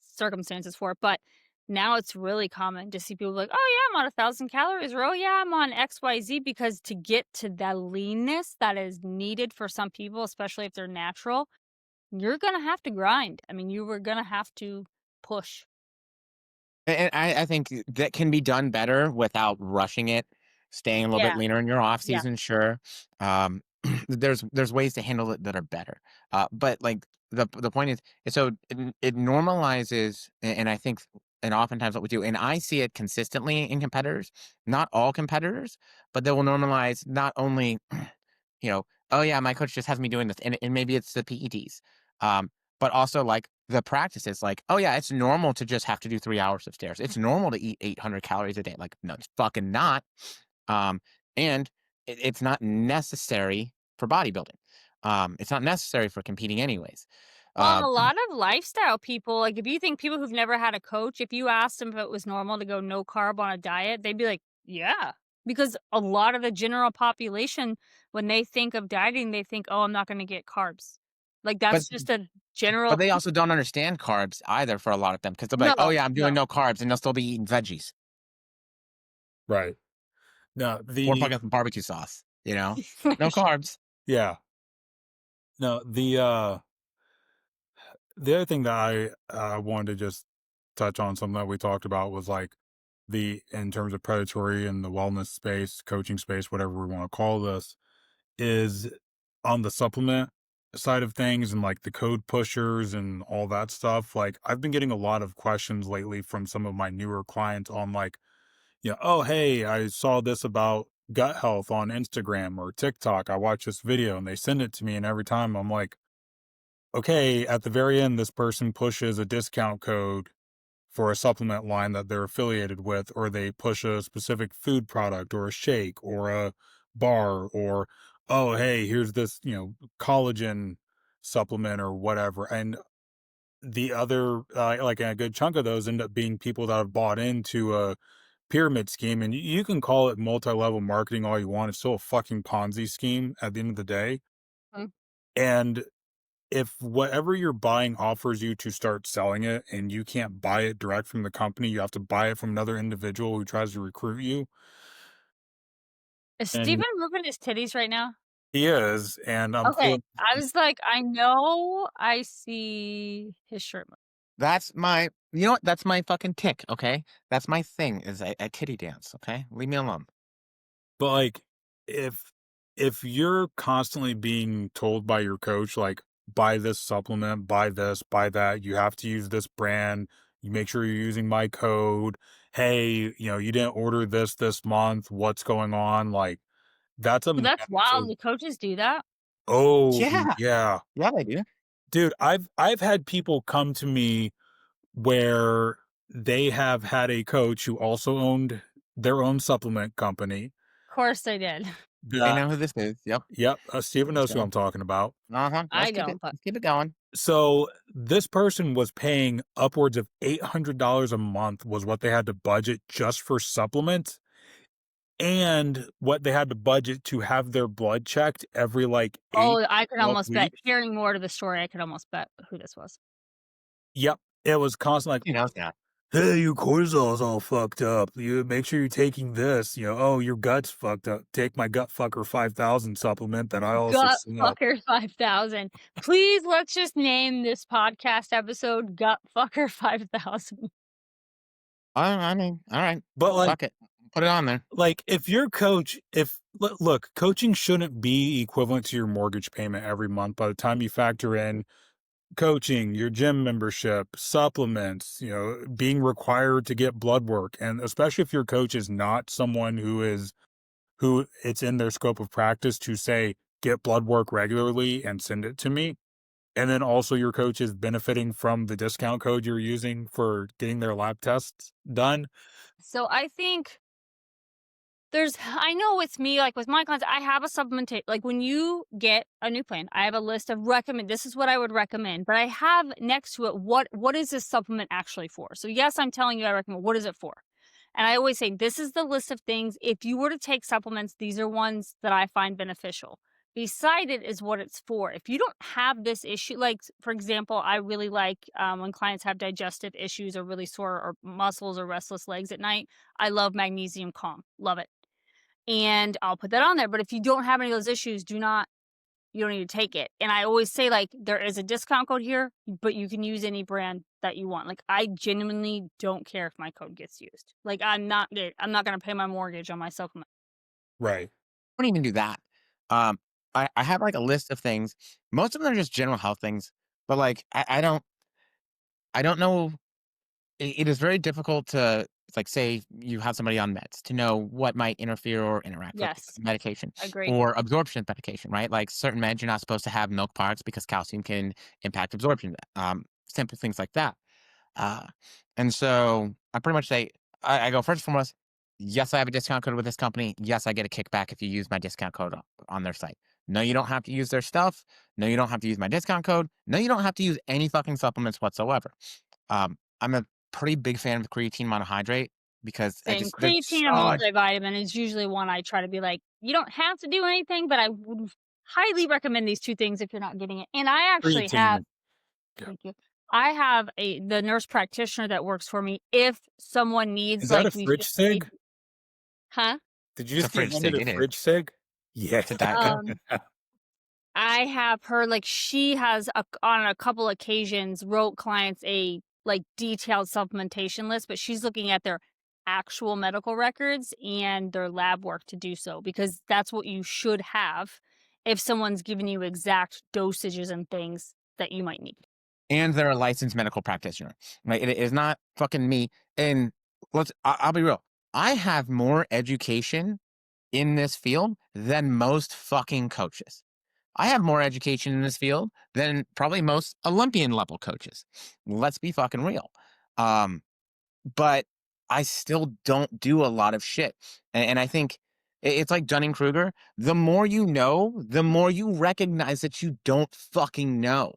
circumstances for it. But now it's really common to see people like, oh yeah, I'm on 1,000 calories, or oh yeah, I'm on XYZ, because to get to that leanness that is needed for some people, especially if they're natural, you're gonna have to grind. I mean, you were gonna have to push. and I think that can be done better without rushing it, staying a little bit Yeah, leaner in your off yeah, season, sure. Um, there's ways to handle it that are better. But like the point is so it normalizes, and I think, and oftentimes what we do, and I see it consistently in competitors, not all competitors, but they will normalize not only oh yeah, my coach just has me doing this, and maybe it's the PEDs, but also like the practices, like, oh yeah, it's normal to just have to do 3 hours of stairs. It's normal to eat 800 calories a day. Like, no, it's fucking not. Um, and it's not necessary for bodybuilding. It's not necessary for competing anyways. Well, Uh, a lot of lifestyle people, like, if you think people who've never had a coach, if you asked them if it was normal to go no carb on a diet, they'd be like, "Yeah." Because a lot of the general population, when they think of dieting, they think, "Oh, I'm not gonna get carbs." Like, but that's just a general but they think. also don't understand carbs either for a lot of them because they'll be like, "Oh No, yeah, I'm no. doing no carbs," and they'll still be eating veggies Right. No, or the fucking barbecue sauce. No carbs. yeah. No, the other thing that I wanted to just touch on, something that we talked about was like the in terms of predatory and the wellness space, coaching space, whatever we want to call this, is on the supplement side of things and like the code pushers and all that stuff. Like I've been getting a lot of questions lately from some of my newer clients on like, oh hey, I saw this about gut health on Instagram or TikTok. I watched this video and they send it to me, and every time I'm like, okay, at the very end, this person pushes a discount code for a supplement line that they're affiliated with, or they push a specific food product or a shake or a bar, or, oh, hey, here's this, collagen supplement or whatever. And the other, like a good chunk of those end up being people that have bought into a pyramid scheme. And you can call it multi level marketing all you want. It's still a fucking Ponzi scheme at the end of the day. Mm. And if whatever you're buying offers you to start selling it and you can't buy it direct from the company, you have to buy it from another individual who tries to recruit you. Is And Steven moving his titties right now? he is, and I'm Okay. feeling I was like, I know I see his shirt. That's my you know what? That's my fucking tick, okay? That's my thing is a titty dance, okay? Leave me alone. but like if if you're constantly being told by your coach, like, buy this supplement, buy this, buy that, you have to use this brand, you make sure you're using my code, hey, you didn't order this month, what's going on? Like that's a Well, that's wild. massive. The coaches do that? Oh, Yeah. yeah. Yeah, they do. Dude, I've had people come to me where they have had a coach who also owned their own supplement company Of course they did. They that know who this is. Yep. yep, Steven Let's knows who go. I'm talking about. Uh-huh. I don't, but Let's keep it going. So, this person was paying upwards of $800 a month was what they had to budget just for supplements, and what they had to budget to have their blood checked every, like, 8 oh, I could 12 almost bet. weeks. Hearing more to the story, I could almost bet who this was. Yep. It was constant like, He knows that. hey, your cortisol's all fucked up. You make sure you're taking this. Oh, your gut's fucked up. Take my gut fucker 5,000 supplement that I also Gut sell. Fucker 5000. Please, let's just name this podcast episode Gut Fucker 5000. I mean, all right. But Fuck it. Put it on there. like if your coach, if look, coaching shouldn't be equivalent to your mortgage payment every month. By the time you factor in coaching, your gym membership, supplements, being required to get blood work, and especially if your coach is not someone who it's in their scope of practice to say, get blood work regularly and send it to me. And then also your coach is benefiting from the discount code you're using for getting their lab tests done. So I think I know with me, like with my clients, I have a supplementation. Like when you get a new plan, I have a list of this is what I would recommend, but I have next to it, what is this supplement actually for? So yes, I'm telling you, I recommend, what is it for? And I always say, this is the list of things. If you were to take supplements, these are ones that I find beneficial. Beside it is what it's for. If you don't have this issue, like for example, I really like when clients have digestive issues or really sore or muscles or restless legs at night, I love magnesium calm. Love it. And I'll put that on there. But if you don't have any of those issues, you don't need to take it. And I always say, like, there is a discount code here, but you can use any brand that you want. Like, I genuinely don't care if my code gets used. Like, I'm not going to pay my mortgage on my supplement. Right. I don't even do that. Um, I have like a list of things. Most of them are just general health things, but like I don't know. It is very difficult to like say you have somebody on meds to know what might interfere or interact with Yes, medication agree. or absorption of medication, right? Like certain meds, you're not supposed to have milk products because calcium can impact absorption. Simple things like that. Uh, and so I pretty much say I go first and foremost. Yes, I have a discount code with this company. Yes, I get a kickback if you use my discount code on their site. No, you don't have to use their stuff. No, you don't have to use my discount code. No, you don't have to use any fucking supplements whatsoever. I'm a pretty big fan of creatine monohydrate because I Same. just there's Creatine and such multivitamin is usually one I try to be like, you don't have to do anything, but I would highly recommend these 2 things if you're not getting it. And I actually have Creatine. Yeah. thank you. I have the nurse practitioner that works for me if someone Is needs, that a like, fridge sig? nutrition. Huh? Did you it's a just get fridge handed sig. a It is. fridge sig? Yeah. It's a diet coke. Um, I have her, like, she has on a couple occasions wrote clients a, like, detailed supplementation list, but she's looking at their actual medical records and their lab work to do so, because that's what you should have if someone's giving you exact dosages and things that you might need. And they're a licensed medical practitioner. Right? It is not fucking me. And I'll be real. I have more education in this field than most fucking coaches. I have more education in this field than probably most Olympian level coaches. Let's be fucking real. Um, but I still don't do a lot of shit. And I think it's like Dunning Kruger. The more you know, the more you recognize that you don't fucking know.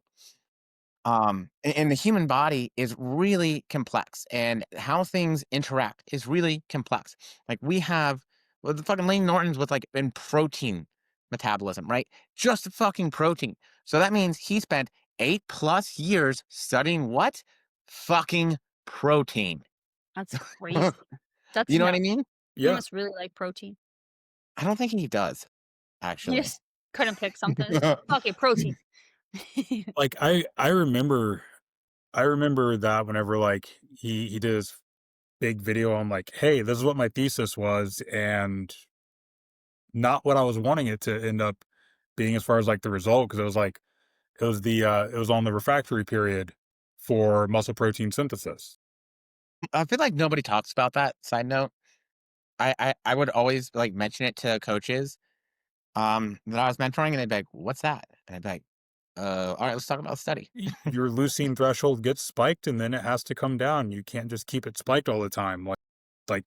And the human body is really complex, and how things interact is really complex. Like we have, well, the fucking Lane Norton's with like in protein metabolism, right? Just fucking protein. So that means he spent 8+ years studying what? Fucking protein. That's crazy. That's You know what I nuts. mean? You Yeah. must really like protein. I don't think he does, You actually. just couldn't pick something. It's like, okay, protein. Like I remember that whenever like he did his big video on like, hey, this is what my thesis was, and not what I was wanting it to end up being as far as like the result, because it was like it was on the refractory period for muscle protein synthesis. I feel like nobody talks about that. Side note, I would always like mention it to coaches that I was mentoring, and they'd be like, "What's that?" And I'd be like, all right, let's talk about the study." Your leucine threshold gets spiked and then it has to come down. You can't just keep it spiked all the time. Like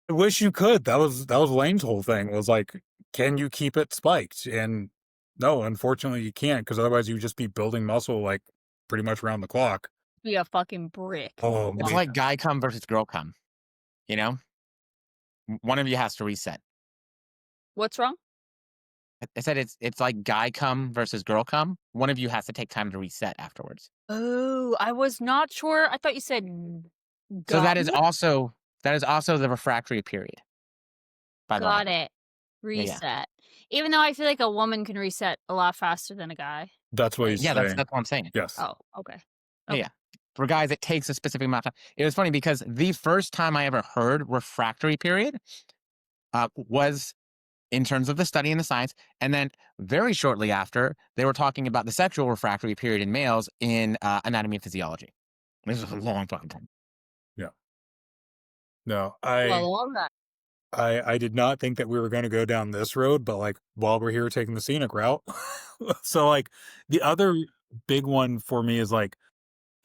I wish you could. That was Lane's whole thing was like, can you keep it spiked? And no, unfortunately you can't, because otherwise you'd just be building muscle like pretty much around the clock. Be a fucking brick. Oh It's man. like guy come versus girl come. You know, one of you has to reset. What's wrong? I said it's like guy come versus girl come. One of you has to take time to reset afterwards. Oh, I was not sure. I thought you said So gum. that is also the refractory period. By the way, Got it. yeah, yeah, Reset. Even though I feel like a woman can reset a lot faster than a guy. That's what Like, he's yeah. That's saying. what I'm saying. Yes. oh, okay. Yeah, Okay. yeah. For guys, it takes a specific amount of time. It was funny because the first time I ever heard refractory period was in terms of the study and the science. And then very shortly after, they were talking about the sexual refractory period in males in anatomy and physiology. This was a long fucking time. Yeah. No, Well, along that. I did not think that we were going to go down this road, but like while we're here taking the scenic route. So like the other big one for me is like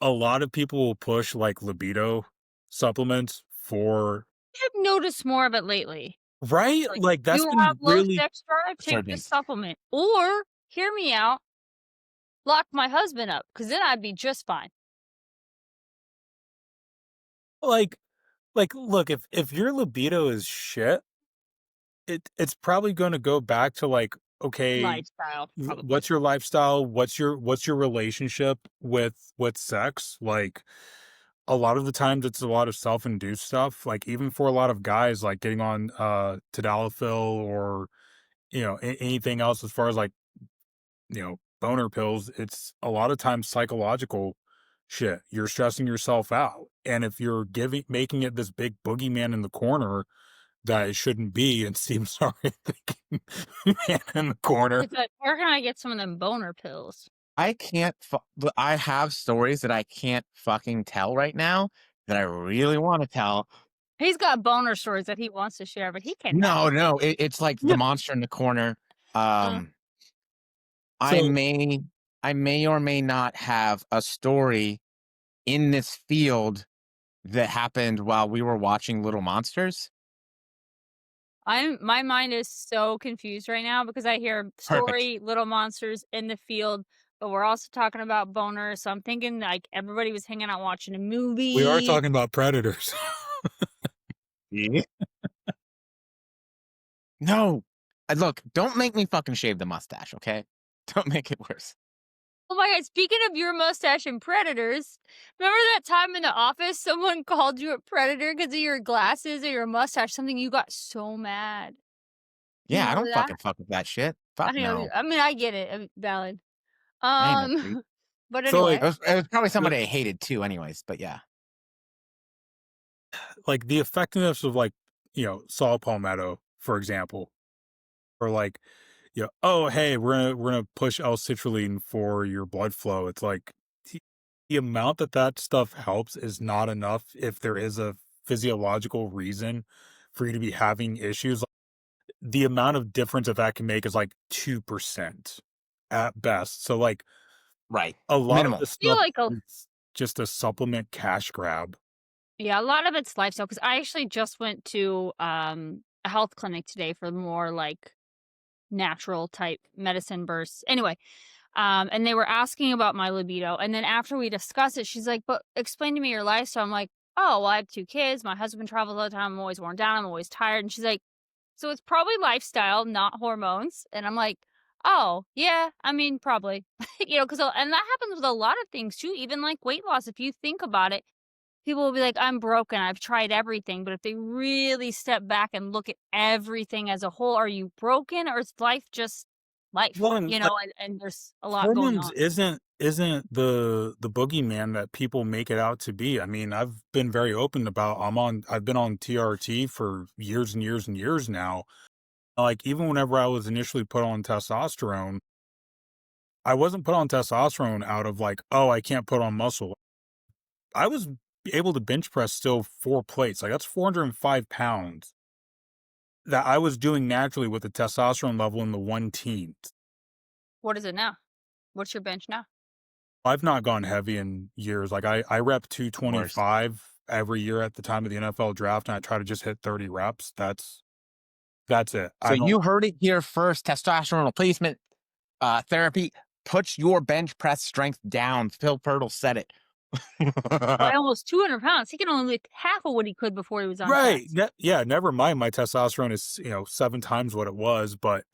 a lot of people will push like libido supplements for, I've noticed more of it lately. right? Like, Like that's you have been low really sex drive, take this Soybeans. supplement. Or, hear me out, lock my husband up, because then I'd be just fine. like look, if your libido is shit, it's probably going to go back to like, okay, Lifestyle, probably. what's your lifestyle, what's your relationship with sex? Like a lot of the times it's a lot of self-induced stuff, like even for a lot of guys, like getting on tadalafil or anything else as far as like boner pills. It's a lot of times psychological shit. You're stressing yourself out, and if you're making it this big boogeyman in the corner that it shouldn't be, and Steve sorry thinking man in the corner. It's like, where can I get some of them boner pills? I can't. I have stories that I can't fucking tell right now that I really want to tell. He's got boner stories that he wants to share, but he cannot. No, it's like the monster in the corner. Uh, Um, I So may, I may or may not have a story in this field that happened while we were watching Little Monsters. My mind is so confused right now because I hear Perfect. story, little monsters in the field, but we're also talking about boners. So I'm thinking like everybody was hanging out watching a We are movie. talking about predators. Yeah. No. Look, don't make me fucking shave the mustache, okay? Don't make it worse. Oh my god, speaking of your mustache and predators, remember that time in the office someone called you a predator because of your glasses or your mustache? Something you got so mad. Do you Yeah, I remember don't that? fucking fuck with that shit. Fuck I know. no. I mean, I get it. Valid. I ain't no creep. But So, anyway, like, It was probably the somebody I hated too anyways, but yeah. the effectiveness of, like, saw palmetto, for example, or, like, "Oh, hey, we're gonna push L-citrulline for your blood flow." It's like, the amount that that stuff helps is not enough if there is a physiological reason for you to be having issues. The amount of difference that that can make is, like, 2% at best. So, like, Right. a lot of Minimal. this feel stuff like a is just a supplement cash grab. yeah, a lot of it's lifestyle because I actually just went to a health clinic today for more like natural type medicine bursts. Anyway, and they were asking about my libido. And then after we discussed it, she's like, but explain to me your lifestyle. I'm like, oh, well, I have two kids. My husband travels all the time. I'm always worn down. I'm always tired. And she's like, so it's probably lifestyle, not hormones. And I'm like, oh, yeah, I mean, probably, because, and that happens with a lot of things too, even like weight loss. If you think about it, people will be like, I'm broken. I've tried everything. But if they really step back and look at everything as a whole, are you broken or is life just life? One, And there's a lot going hormones on. isn't the boogeyman that people make it out to be. I mean, I've been very open about I've been on TRT for years and years and years now. Like, even whenever I was initially put on testosterone, I wasn't put on testosterone out of like, oh, I can't put on muscle. I was able to bench press still 4 plates. Like, that's 405 pounds that I was doing naturally with the testosterone level in the 1 teens. What is it now? What's your bench now? I've not gone heavy in years. Like, I rep Worst. 225 every year at the time of the NFL draft, and I try to just hit 30 reps. That's it. So I don't. you heard it here first. Testosterone replacement therapy puts your bench press strength down. Phil Pirtle said it. By almost 200 pounds. He can only lift half of what he could before he was on Right. test. Yeah, never mind my testosterone is, 7 times what it was, but,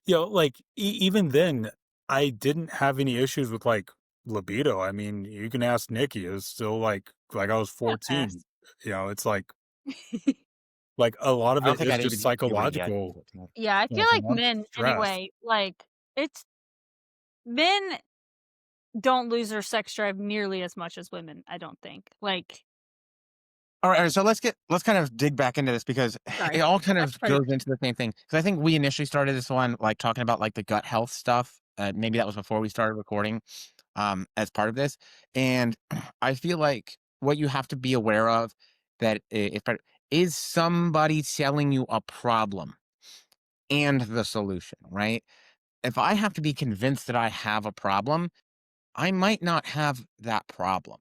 like, even then, I didn't have any issues with, like, libido. I mean, you can ask Nikki, it was still like I was Yeah, 14. pass. It's like, a lot of I don't it think is I'd just even hit puberty yet. psychological Yeah, I feel stuff, and like a lot of it's men stress. anyway, like it's men don't lose their sex drive nearly as much as women, I don't think. Like, All right, so let's kind of dig back into this because it sorry. all kind That's of pretty goes into the same thing. Because I think we initially started this one like talking about like the gut health stuff. Maybe that was before we started recording, as part of this. And I feel like what you have to be aware of that is somebody selling you a problem and the solution, right? If I have to be convinced that I have a problem, I might not have that problem.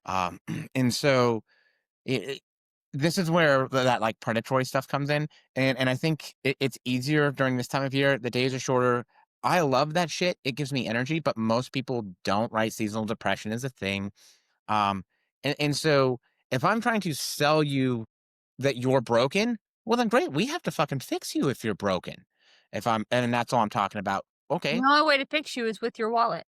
Um, and so it this is where that, like, predatory stuff comes in, and I think it's easier during this time of year, the days are shorter. I love that shit, it gives me energy, but most people don't, right? Seasonal depression is a thing, and so if I'm trying to sell you that you're broken, well, then great, we have to fucking fix you if you're broken. If I'm and that's all I'm talking about. the Okay, only way to fix you is with your wallet.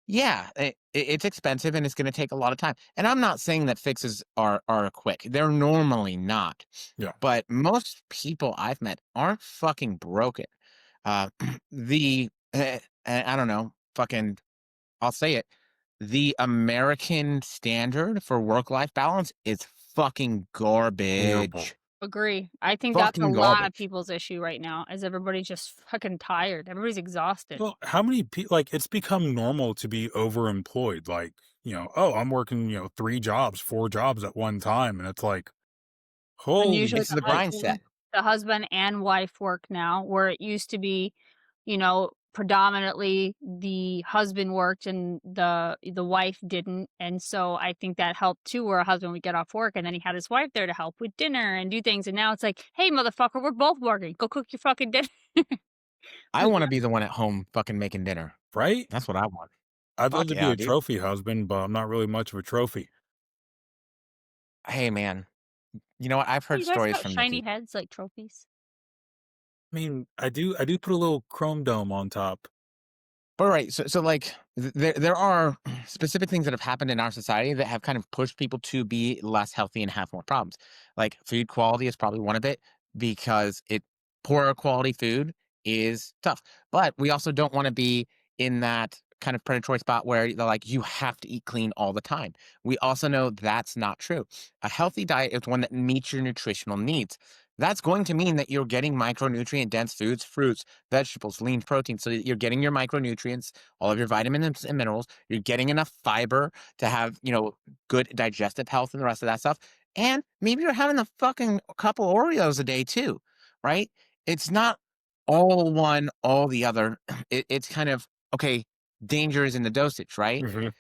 yeah, it's expensive and it's gonna take a lot of time, and I'm not saying that fixes are quick, they're normally not, Yeah. but most people I've met aren't fucking broken. Uh, I don't know, fucking I'll say it, the American standard for work-life balance is fucking Terrible. garbage. Agree. I think that's a Fucking lot of garbage. people's issue right now is everybody's just fucking tired. Everybody's exhausted. Well, how many people, like, it's become normal to be overemployed. Like, oh, I'm working, 3 jobs, 4 jobs at one time. And it's like, And holy usually It's the grind set. the husband and wife work now, where it used to be, you know, predominantly the husband worked and the wife didn't, and so I think that helped too, where a husband would get off work and then he had his wife there to help with dinner and do things, and now it's like, "Hey, motherfucker, we're both working. Go cook your fucking dinner." I wanna be the one at home fucking making dinner. right? That's what I want. I'd love Fuck to be yeah, a dude. trophy husband, but I'm not really much of a trophy. Hey, man. You know what? I've Oh, heard you guys stories got from shiny Nikki. heads like trophies? I mean, I do put a little chrome dome on top. But right, so like there are specific things that have happened in our society that have kind of pushed people to be less healthy and have more problems. Like food quality is probably one of it because it poorer quality food is tough. But we also don't want to be in that kind of predatory spot where they're like you have to eat clean all the time. We also know that's not true. A healthy diet is one that meets your nutritional needs. That's going to mean that you're getting micronutrient dense foods, fruits, vegetables, lean protein, so that you're getting your micronutrients, all of your vitamins and minerals. You're getting enough fiber to have, good digestive health and the rest of that stuff. And maybe you're having a fucking couple Oreos a day too, right? It's not all one, all the other. It's kind of okay. Danger is in the dosage, right? Mhm.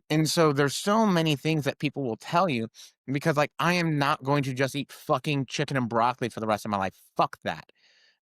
And so there's so many things that people will tell you because like I am not going to just eat fucking chicken and broccoli for the rest of my life. Fuck that.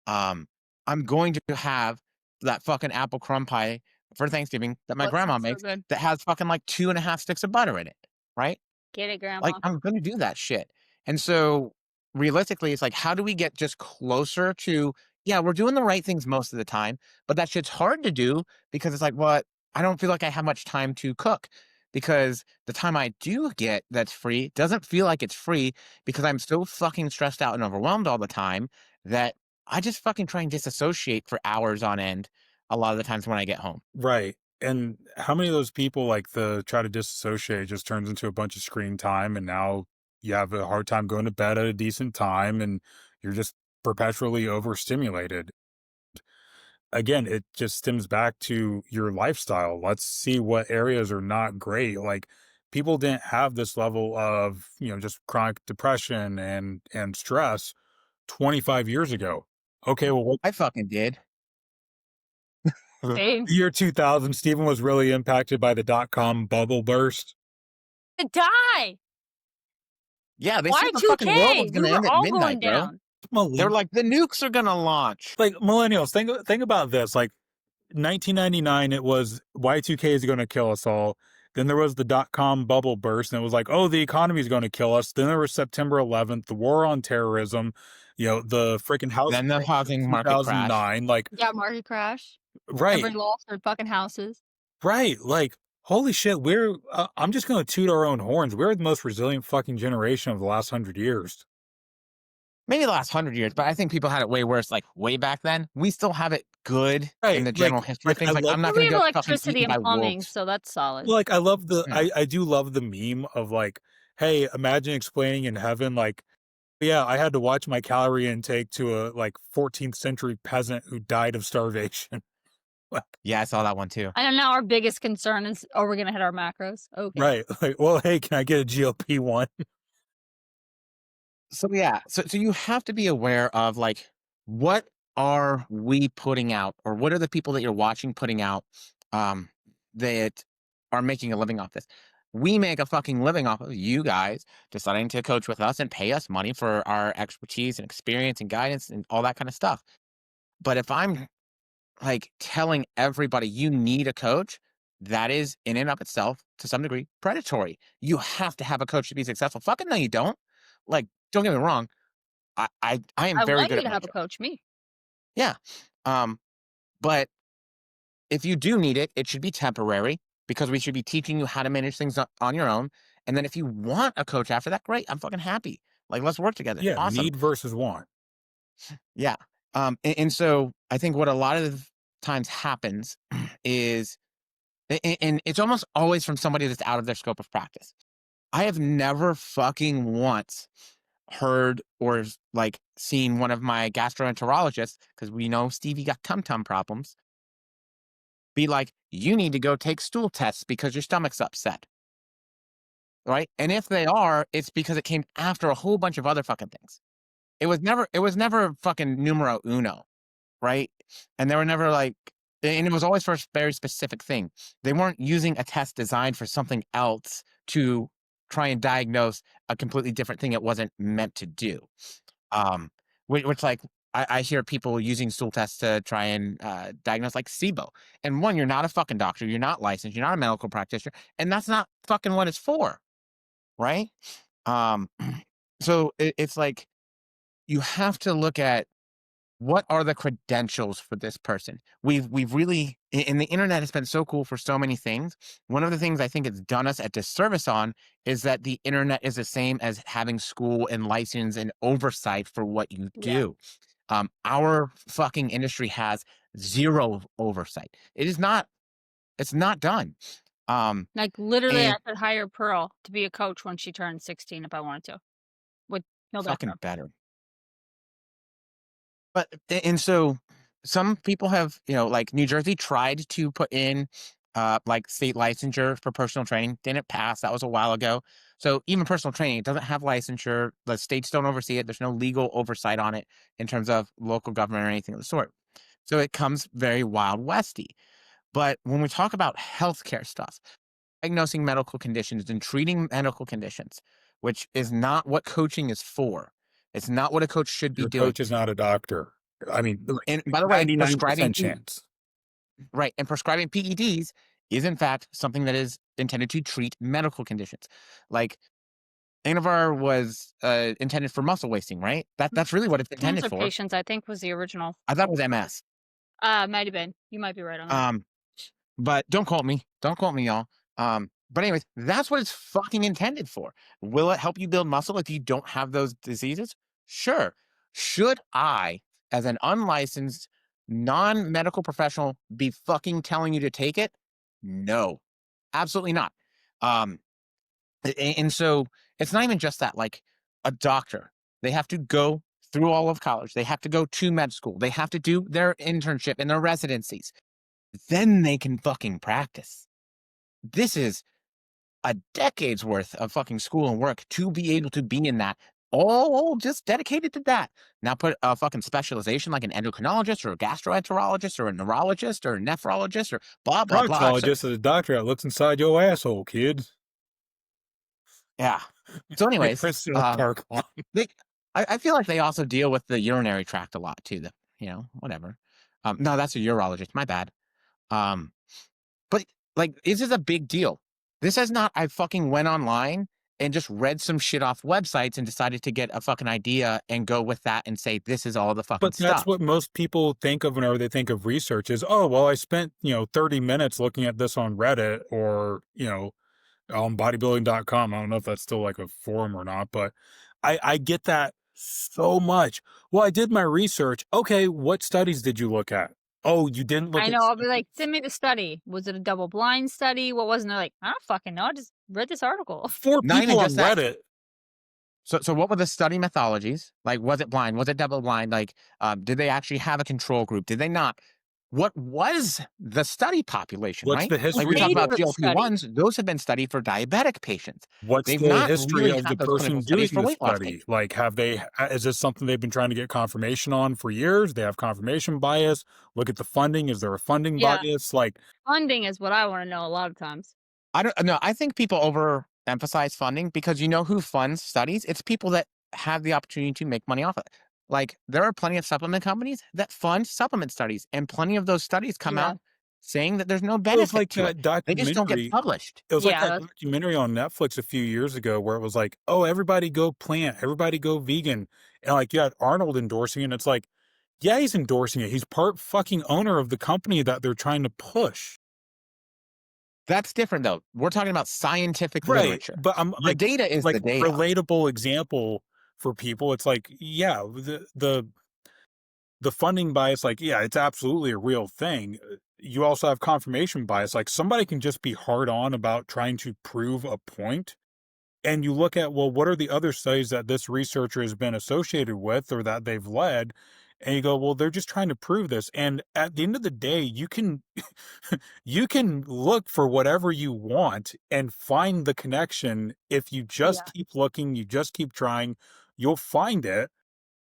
Um, I'm going to have that fucking apple crumb pie for Thanksgiving that my That grandma sounds so makes good. that has fucking like 2.5 sticks of butter in it, right? Get it, Like, grandma. I'm gonna do that shit. And so, realistically, it's like, how do we get just closer to yeah, we're doing the right things most of the time, but that shit's hard to do because it's like, "What? I don't feel like I have much time to cook." Because the time I do get that's free doesn't feel like it's free because I'm so fucking stressed out and overwhelmed all the time that I just fucking try and disassociate for hours on end a lot of the times when I get home. Right. And how many of those people like the try to disassociate just turns into a bunch of screen time and now you have a hard time going to bed at a decent time and you're just perpetually overstimulated. Again, it just stems back to your lifestyle. Let's see what areas are not great. Like people didn't have this level of, just chronic depression and stress 25 years ago. Okay, well, what I fucking did. Same. the year 2000, Stephen was really impacted by the dot-com bubble burst. To die! Yeah, they said the fucking world was Y2K! We gonna were end at all going midnight, bro. down. They were like, "The nukes are gonna launch." Like millennials, think about this. Like 1999, it was Y2K is going to kill us all. Then there was the dot-com bubble burst, and it was like, oh, the economy is going to kill us. Then there was September 11th, the war on terrorism, the freaking housing Then the crisis of housing market crash. 2009. Like, Yeah, market crash. right, Everybody lost their fucking houses. right. Like, holy shit, I'm just going to toot our own horns. We're the most resilient fucking generation of the last 100 years. Maybe the last 100 years, but I think people had it way worse, like, way back then. We still have it good in Right. the general history of I things, like, love I'm Yeah, not we gonna have get fucking electricity eaten and by plumbing, wolves. so that's solid. like, I love Yeah. I do love the meme of like, hey, imagine explaining in heaven, like, yeah, I had to watch my calorie intake to a like 14th century peasant who died of starvation. Yeah, I saw that one too. And now our biggest concern is, are we gonna hit our macros? Okay. Right. Like, well, hey, can I get a GLP-1? So, yeah, so you have to be aware of, like, what are we putting out, or what are the people that you're watching putting out, um, that are making a living off this? We make a fucking living off of you guys deciding to coach with us and pay us money for our expertise and experience and guidance and all that kind of stuff. But if I'm like telling everybody you need a coach, that is in and of itself to some degree predatory. You have to have a coach to be successful. Fucking no, you don't. Like, don't get me wrong. I am I very want good you at to my have a job. coach, me. Yeah. Um, but if you do need it, it should be temporary because we should be teaching you how to manage things on your own. And then if you want a coach after that, great. I'm fucking happy. Like, let's work together. Yeah, Awesome. need versus want. Yeah. And so I think what a lot of times happens is and it's almost always from somebody that's out of their scope of practice. I have never fucking once heard or like seen one of my gastroenterologists, because we know Stevie got tum tum problems, be like, you need to go take stool tests because your stomach's upset. Right. And if they are, it's because it came after a whole bunch of other fucking things. It was never fucking numero uno. Right. And they were never like And it was always for a very specific thing. They weren't using a test designed for something else to try and diagnose a completely different thing it wasn't meant to do. Um, which like I hear people using stool tests to try and diagnose like SIBO. And one, you're not a fucking doctor, you're not licensed, you're not a medical practitioner, and that's not fucking what it's for, right? Um, so it's like you have to look at what are the credentials for this person. We've really and the internet has been so cool for so many things. One of the things I think it's done us a disservice on is that the internet is the same as having school and license and oversight for what you Yeah. do. Our fucking industry has zero oversight. It's not done. Um, Like, literally, I and could hire Pearl to be a coach when she turns 16 if I wanted to, with no fucking background. better. But and so some people have, like New Jersey tried to put in like state licensure for personal training, didn't pass. That was a while ago. So even personal training, it doesn't have licensure. The states don't oversee it. There's no legal oversight on it in terms of local government or anything of the sort. So it comes very wild westy. But when we talk about healthcare stuff, diagnosing medical conditions and treating medical conditions, which is not what coaching is for. It's not what a coach should be Your doing. coach is not a doctor. I mean, And like by the way, 99% chance. Right, and prescribing PEDs is in fact something that is intended to treat medical conditions. Like Anavar was intended for muscle wasting, right? That's really what it's intended Cancer for. patients, I think, was the original. I thought it was MS. Might have been. You might be right on that. Um, but don't quote me. Don't quote me, y'all. But anyways, that's what it's fucking intended for. Will it help you build muscle if you don't have those diseases? Sure. Should I, as an unlicensed, non-medical professional, be fucking telling you to take it? No, absolutely not. Um, and so it's not even just that, like a doctor, they have to go through all of college. They have to go to med school. They have to do their internship and their residencies. Then they can fucking practice. This is a decade's worth of fucking school and work to be able to be in that, all just dedicated to that. Now put a fucking specialization like an endocrinologist or a gastroenterologist or a neurologist or a nephrologist or blah, blah, blah. So, Proctologist is a doctor that looks inside your asshole, kid. yeah. So anyways, Priscilla Parkland. they, I feel like they also deal with the urinary tract a lot too. Whatever. No, that's a urologist. My bad. Um, But like, this is a big deal. This is not, I fucking went online and just read some shit off websites and decided to get a fucking idea and go with that and say, this is all the fucking But that's stuff. what most people think of whenever they think of research is, oh, well, I spent, 30 minutes looking at this on Reddit or, on bodybuilding.com. I don't know if that's still like a forum or not, but I get that so much. Well, I did my research. Okay, what studies did you look at? Oh, you didn't look I at know. I'll be like, send me the study. Was it a double blind study? What was it? And they're like, I don't fucking know. I just read this article. 4 Not even people on just that. Reddit. So what were the study methodologies? Like, was it blind? Was it double blind? Like, did they actually have a control group? Did they not? What was the study population, What's right? the Like we history talk of Paid about for the the study. GLP-1s, those have been studied for diabetic patients. What's They've the not history really of the had those clinical person doing studies for the weight loss study? gain. Like, is this something they've been trying to get confirmation on for years? They have confirmation bias. Look at the funding. Is there a funding Yeah. bias? Like, Funding is what I want to know a lot of times. I don't know. I think people overemphasize funding because you know who funds studies? It's people that have the opportunity to make money off it. Like there are plenty of supplement companies that fund supplement studies, and plenty of those studies come Yeah. out saying that there's no it was benefit like to it. that They just don't get documentary. published. It was like Yeah. that documentary on Netflix a few years ago where it was like, oh, everybody go plant, everybody go vegan. And like you had Arnold endorsing it. And it's like, yeah, he's endorsing it. He's part fucking owner of the company that they're trying to push. That's different though. We're talking about scientific Right. literature. But I'm The data is the like data. relatable example for people. It's like, yeah, the funding bias, like, yeah, it's absolutely a real thing. You also have confirmation bias. Like somebody can just be hard on about trying to prove a point. And you look at, well, what are the other studies that this researcher has been associated with or that they've led? And you go, well, they're just trying to prove this. And at the end of the day, you can you can look for whatever you want and find the connection. If you just Yeah. keep looking, you just keep trying, you'll find it.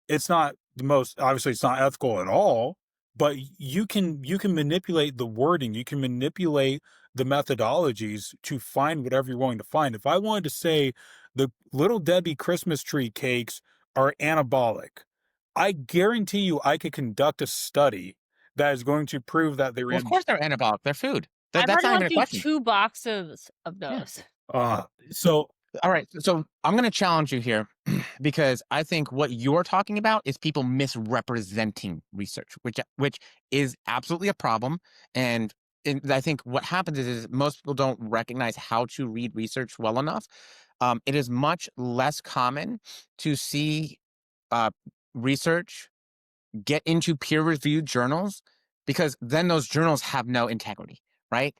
It's not the most, obviously it's not ethical at all, but you can manipulate the wording, you can manipulate the methodologies to find whatever you're wanting to find. If I wanted to say the Little Debbie Christmas tree cakes are anabolic, I guarantee you I could conduct a study that is going to prove that they're Well, of in. course they're anabolic. They're food. I've That's already not even went a through question. 2 boxes of Yeah. those. So All right. So I'm going to challenge you here because I think what you're talking about is people misrepresenting research, which is absolutely a problem. And I think what happens is most people don't recognize how to read research well enough. It is much less common to see uh, research get into peer-reviewed journals because then those journals have no integrity, right?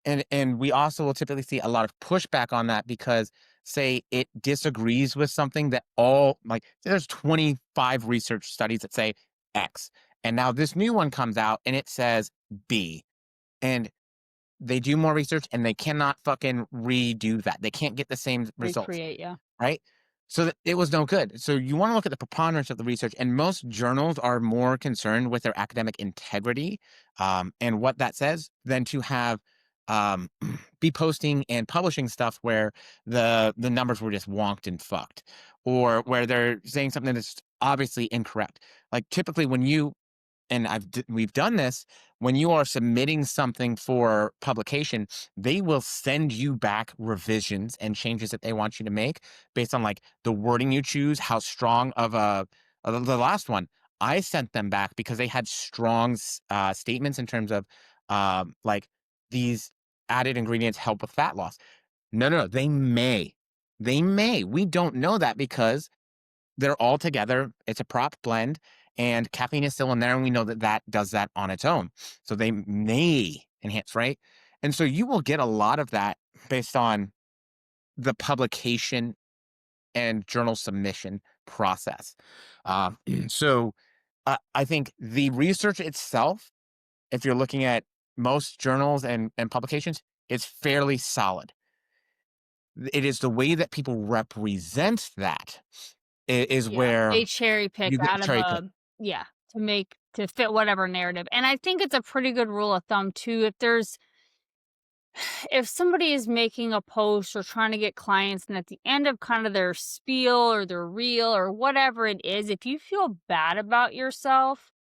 And we also will typically see a lot of pushback on that because say it disagrees with something that all like there's 25 research studies that say X, and now this new one comes out and it says B, and they do more research and they cannot fucking redo that. They can't get the same results, Recreate, yeah. right? So that it was no good. So you want to look at the preponderance of the research, and most journals are more concerned with their academic integrity and what that says than to have be posting and publishing stuff where the numbers were just wonked and fucked, or where they're saying something that's obviously incorrect. Like typically when you and we've done this when you are submitting something for publication, they will send you back revisions and changes that they want you to make based on like the wording you choose, how strong of a the last one I sent them back because they had strong statements in terms of like these added ingredients help with fat loss. No, they may we don't know that because they're all together. It's a prop blend, and caffeine is still in there, and we know that that does that on its own. So they may enhance, right? And so you will get a lot of that based on the publication and journal submission process. Uh, so I think the research itself, if you're looking at most journals and publications, it's fairly solid. It is the way that people represent that is Yeah, where they cherry pick you get the out of cherry pick. a yeah, to fit whatever narrative, and I think it's a pretty good rule of thumb too, if somebody is making a post or trying to get clients and at the end of kind of their spiel or their reel or whatever it is, if you feel bad about yourself,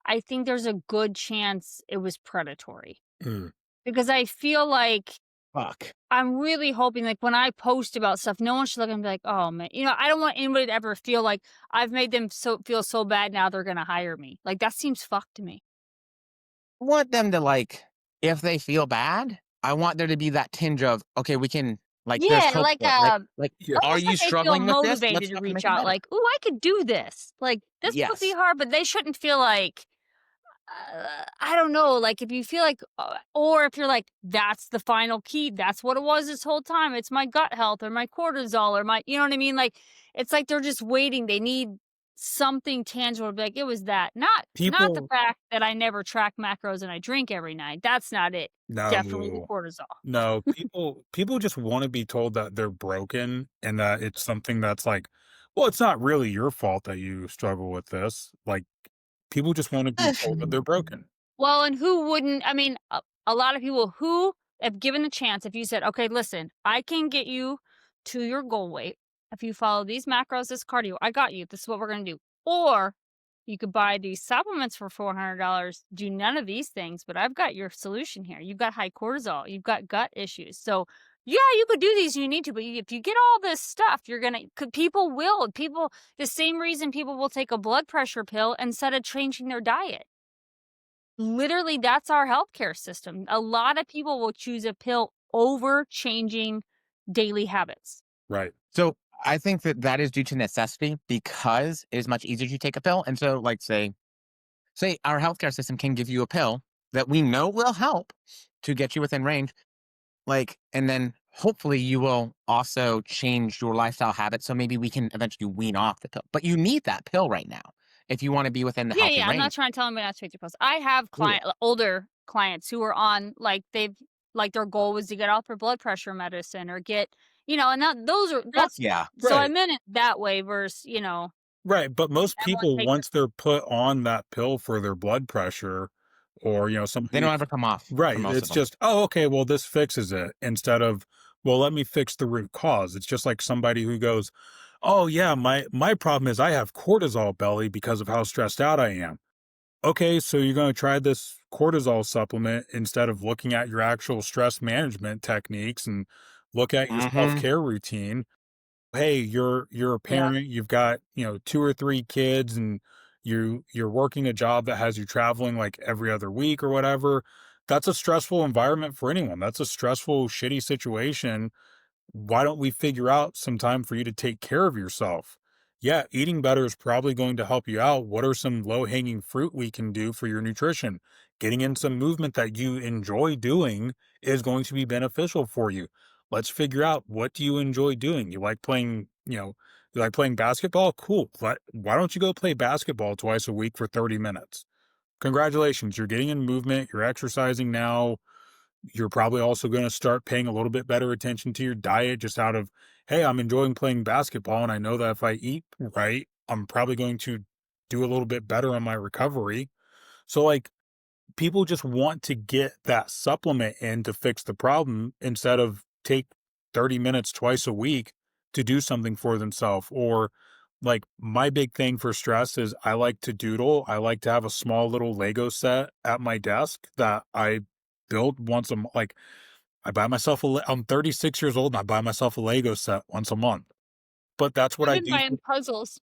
I think there's a good chance it was predatory. mm, Because I feel like Fuck. I'm really hoping, like, when I post about stuff, no one should look and be like, "Oh, man," I don't want anybody to ever feel like I've made them feel so bad now they're gonna hire me. Like, that seems fucked to me. I want them to like, if they feel bad, I want there to be that tinge of, okay, we can like there's Yeah, hope like, for it. Like yeah. are almost you like they feel struggling with this? motivated Let's to fucking reach make it out, better. like, "Ooh, I could do this." Like, this would be Yes. hard, but they shouldn't feel like I don't know, like, if you feel like or if you're like, "That's the final key, that's what it was this whole time, it's my gut health or my cortisol or my" you know what I mean? Like, it's like they're just waiting, they need something tangible to be like, "It was that." Not the People fact that I never track macros and I drink every night, that's not it. Definitely the no. cortisol. No, people just wanna be told that they're broken and that it's something that's like, well, it's not really your fault that you struggle with this. Like, people just wanna be told that they're broken. Well, and who wouldn't I mean, a lot of people who, if given the chance, if you said, "Okay, listen, I can get you to your goal weight if you follow these macros, this cardio, I got you. This is what we're gonna do." Or you could buy these supplements for $400, do none of these things, but I've got your solution here. You've got high cortisol, you've got gut issues. So, yeah, you could do these, you need to, but if you get all this stuff, you're gonna people the same reason people will take a blood pressure pill instead of changing their diet. Literally, that's our healthcare system. A lot of people will choose a pill over changing daily habits. Right. So I think that that is due to necessity because it is much easier to take a pill. And so like say our healthcare system can give you a pill that we know will help to get you within range. Like, and then hopefully you will also change your lifestyle habits. So maybe we can eventually wean off the pill. But you need that pill right now if you want to be within the Yeah, healthy yeah. I'm not range. trying to tell anybody not to take their pills. I have Yeah. older clients who are on like their goal was to get off their blood pressure medicine or get and that those are Fuck that's yeah. so I Right. meant it that way versus Right, but most Everyone people, takes it. once they're put on that pill for their blood pressure or, They somebody. don't ever come off for Right, most of it's them. just, "Oh, okay, well, this fixes it," instead of, "Well, let me fix the root cause." It's just like somebody who goes, "Oh, yeah, my problem is I have cortisol belly because of how stressed out I am." Okay, so you're gonna try this cortisol supplement instead of looking at your actual stress management techniques and look at your Mhm. self-care routine. Hey, you're a Yeah. parent, you've got, 2 or 3 kids, and you're working a job that has you traveling, like, every other week or whatever. That's a stressful environment for anyone. That's a stressful, shitty situation. Why don't we figure out some time for you to take care of yourself? Yeah, eating better is probably going to help you out. What are some low hanging fruit we can do for your nutrition? Getting in some movement that you enjoy doing is going to be beneficial for you. Let's figure out, what do you enjoy doing? You like playing basketball? Cool. Why don't you go play basketball twice a week for 30 minutes? Congratulations, you're getting in movement, you're exercising now. You're probably also going to start paying a little bit better attention to your diet, just out of, hey, I'm enjoying playing basketball. And I know that if I eat right, I'm probably going to do a little bit better on my recovery. So, like, people just want to get that supplement in to fix the problem instead of take 30 minutes twice a week to do something for themselves. Or, like, my big thing for stress is I like to doodle. I like to have a small little Lego set at my desk that I build once a month. Like, I buy myself I'm 36 years old and I buy myself a Lego set once a month. But that's what I've I been do. buying puzzles.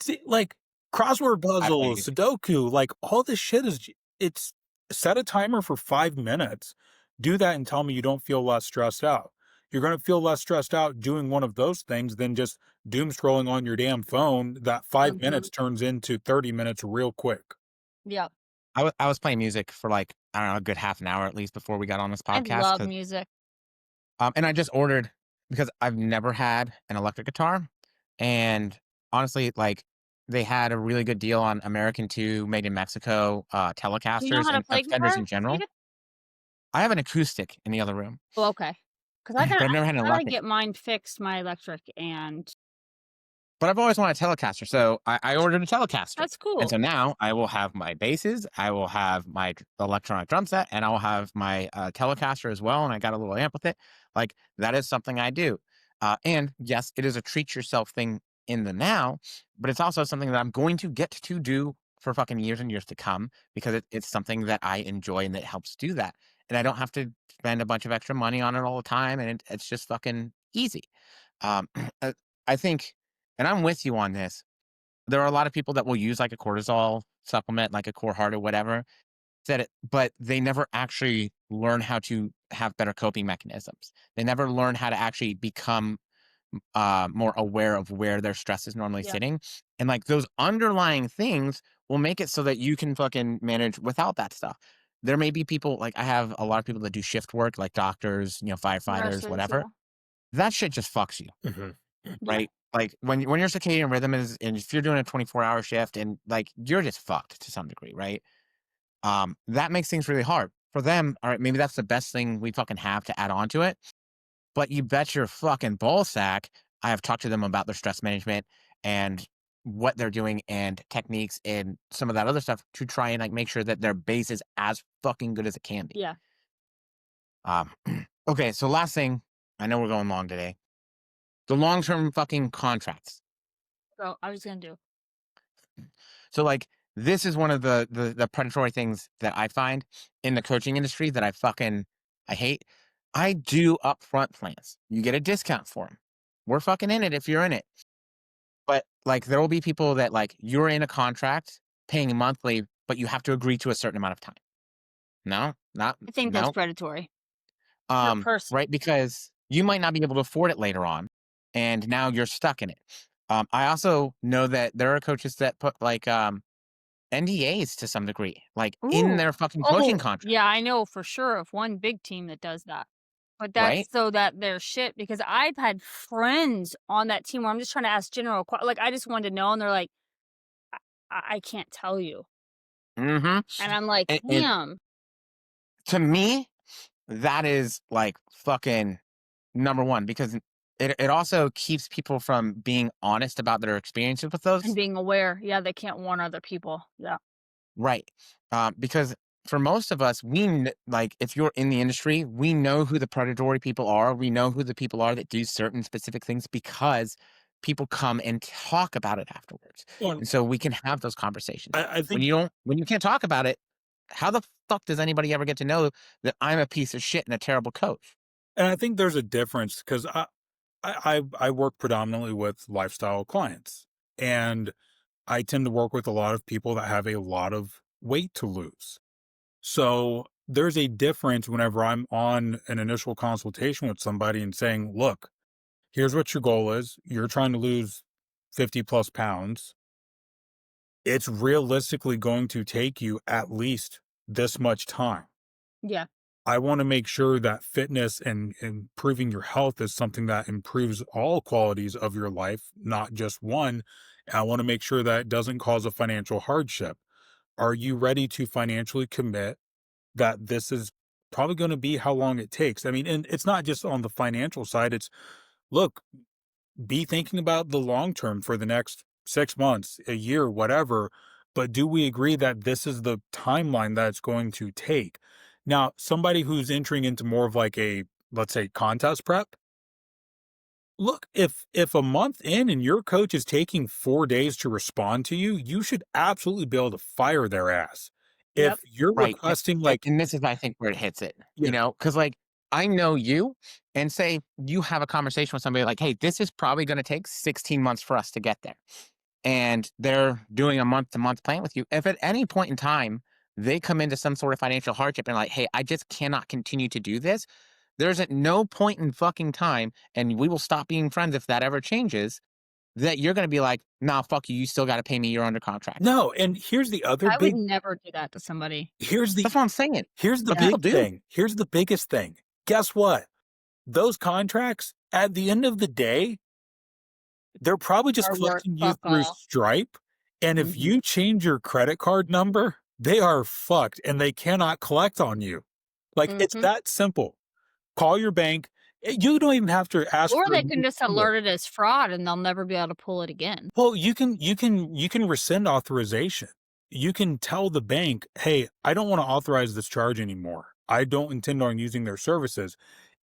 See, like, crossword I play puzzles, music. Sudoku, like, all this shit it's set a timer for 5 minutes. Do that and tell me you don't feel less stressed out. You're gonna feel less stressed out doing one of those things than just doom scrolling on your damn phone. That 5 Mhm. minutes turns into 30 minutes real quick. Yep. I was playing music for, like, I don't know, a good half an hour at least before we got on this I podcast love 'cause music. and I just ordered because I've never had an electric guitar, and honestly, like, they had a really good deal on American 2 made in Mexico, Do you know Telecasters how to and, play Fenders guitar, in general. Steven? I have an acoustic in the other room, Oh, okay. Because but I've never had an I gotta electric. get mine fixed, my electric, and But I've always wanted a Telecaster, so I ordered a Telecaster, that's and cool. so now I will have my basses, I will have my electronic drum set, and I will have my, Telecaster as well, and I got a little amp with it. Like, that is something I do. And yes, it is a treat yourself thing in the now, but it's also something that I'm going to get to do for fucking years and years to come because it's something that I enjoy and that helps do that. And I don't have to spend a bunch of extra money on it all the time, and it's just fucking easy. Um, uh, I think, and I'm with you on this. There are a lot of people that will use like a cortisol supplement, like a core heart or whatever, but they never actually learn how to have better coping mechanisms. They never learn how to actually become more aware of where their stress is normally Yep. sitting. And like those underlying things will make it so that you can fucking manage without that stuff. There may be people like I have a lot of people that do shift work, like doctors, firefighters, Nurses, whatever. yeah. That shit just fucks you. Mhm. Yeah. Right? Like, when your circadian rhythm is and if you're doing a 24-hour shift and, like, you're just fucked to some degree, right? That makes things really hard. For them, alright, maybe that's the best thing we fucking have to add on to it, but you bet your fucking ball sack I have talked to them about their stress management and what they're doing and techniques and some of that other stuff to try and, like, make sure that their base is as fucking good as it can be. Yeah. Um, okay, so last thing, I know we're going long today. The long-term fucking contracts. So, I was gonna do. So like this is one of the predatory things that I find in the coaching industry that I hate. I do upfront plans. You get a discount for them. We're fucking in it if you're in it. But like there will be people that like you're in a contract paying monthly, but you have to agree to a certain amount of time. No, not I think that's no. predatory. Per person. Right, because you might not be able to afford it later on, and now you're stuck in it. I also know that there are coaches that put like NDAs to some degree, like, in Ooh. their fucking coaching Oh, contract, yeah, I know for sure of one big team that does that. But right? that's so that they're shit because I've had friends on that team where I'm just trying to ask like, I just wanted to know, and they're like, I can't tell you." Mhm, And I'm like, and "Damn." to me, that is, like, fucking number 1 because it also keeps people from being honest about their experiences with And those. being aware. Yeah, they can't warn other people. Yeah. Right. Because for most of us, like if you're in the industry, we know who the predatory people are. We know who the people are that do certain specific things because people come and talk about it afterwards. Well, And so we can have those conversations. I think When you can't talk about it, how the fuck does anybody ever get to know that I'm a piece of shit and a terrible coach? and I think there's a difference because I work predominantly with lifestyle clients, and I tend to work with a lot of people that have a lot of weight to lose. So there's a difference whenever I'm on an initial consultation with somebody and saying, look, here's what your goal is. You're trying to lose 50 plus pounds. It's realistically going to take you at least this much time. Yeah. I want to make sure that fitness and improving your health is something that improves all qualities of your life, not just one. And I want to make sure that it doesn't cause a financial hardship. Are you ready to financially commit that this is probably going to be how long it takes? I mean, and it's not just on the financial side. It's look, be thinking about the long term for the next 6 months, a year, whatever. But do we agree that this is the timeline that it's going to take? Now, somebody who's entering into more of like a, let's say, contest prep, look, if a month in and your coach is taking 4 days to respond to you, you should absolutely be able to fire their ass. If Yep. you're Right. requesting like, And this is, I think, where it hits it, yeah, because like I know you, and say you have a conversation with somebody like, hey, this is probably going to take 16 months for us to get there. And they're doing a month to month plan with you. If at any point in time they come into some sort of financial hardship and like, hey, I just cannot continue to do this, there's at no point in fucking time, and we will stop being friends if that ever changes, that you're going to be like, nah, fuck you. You still got to pay me. You're under contract. no, and here's the other I would big, never do that to somebody. here's the That's what I'm saying. here's the But Yeah. people big do. thing. Here's the biggest thing. Guess what? Those contracts, at the end of the day, they're probably just Are worth collecting you fuck through all. Stripe, and if Mhm. you change your credit card number, they are fucked and they cannot collect on you. Like, it's Mhm. that simple. Call your bank. You don't even have to ask Or for a they new can just number. alert it as fraud and they'll never be able to pull it again. Well, you can rescind authorization. You can tell the bank, "Hey, I don't wanna authorize this charge anymore. I don't intend on using their services."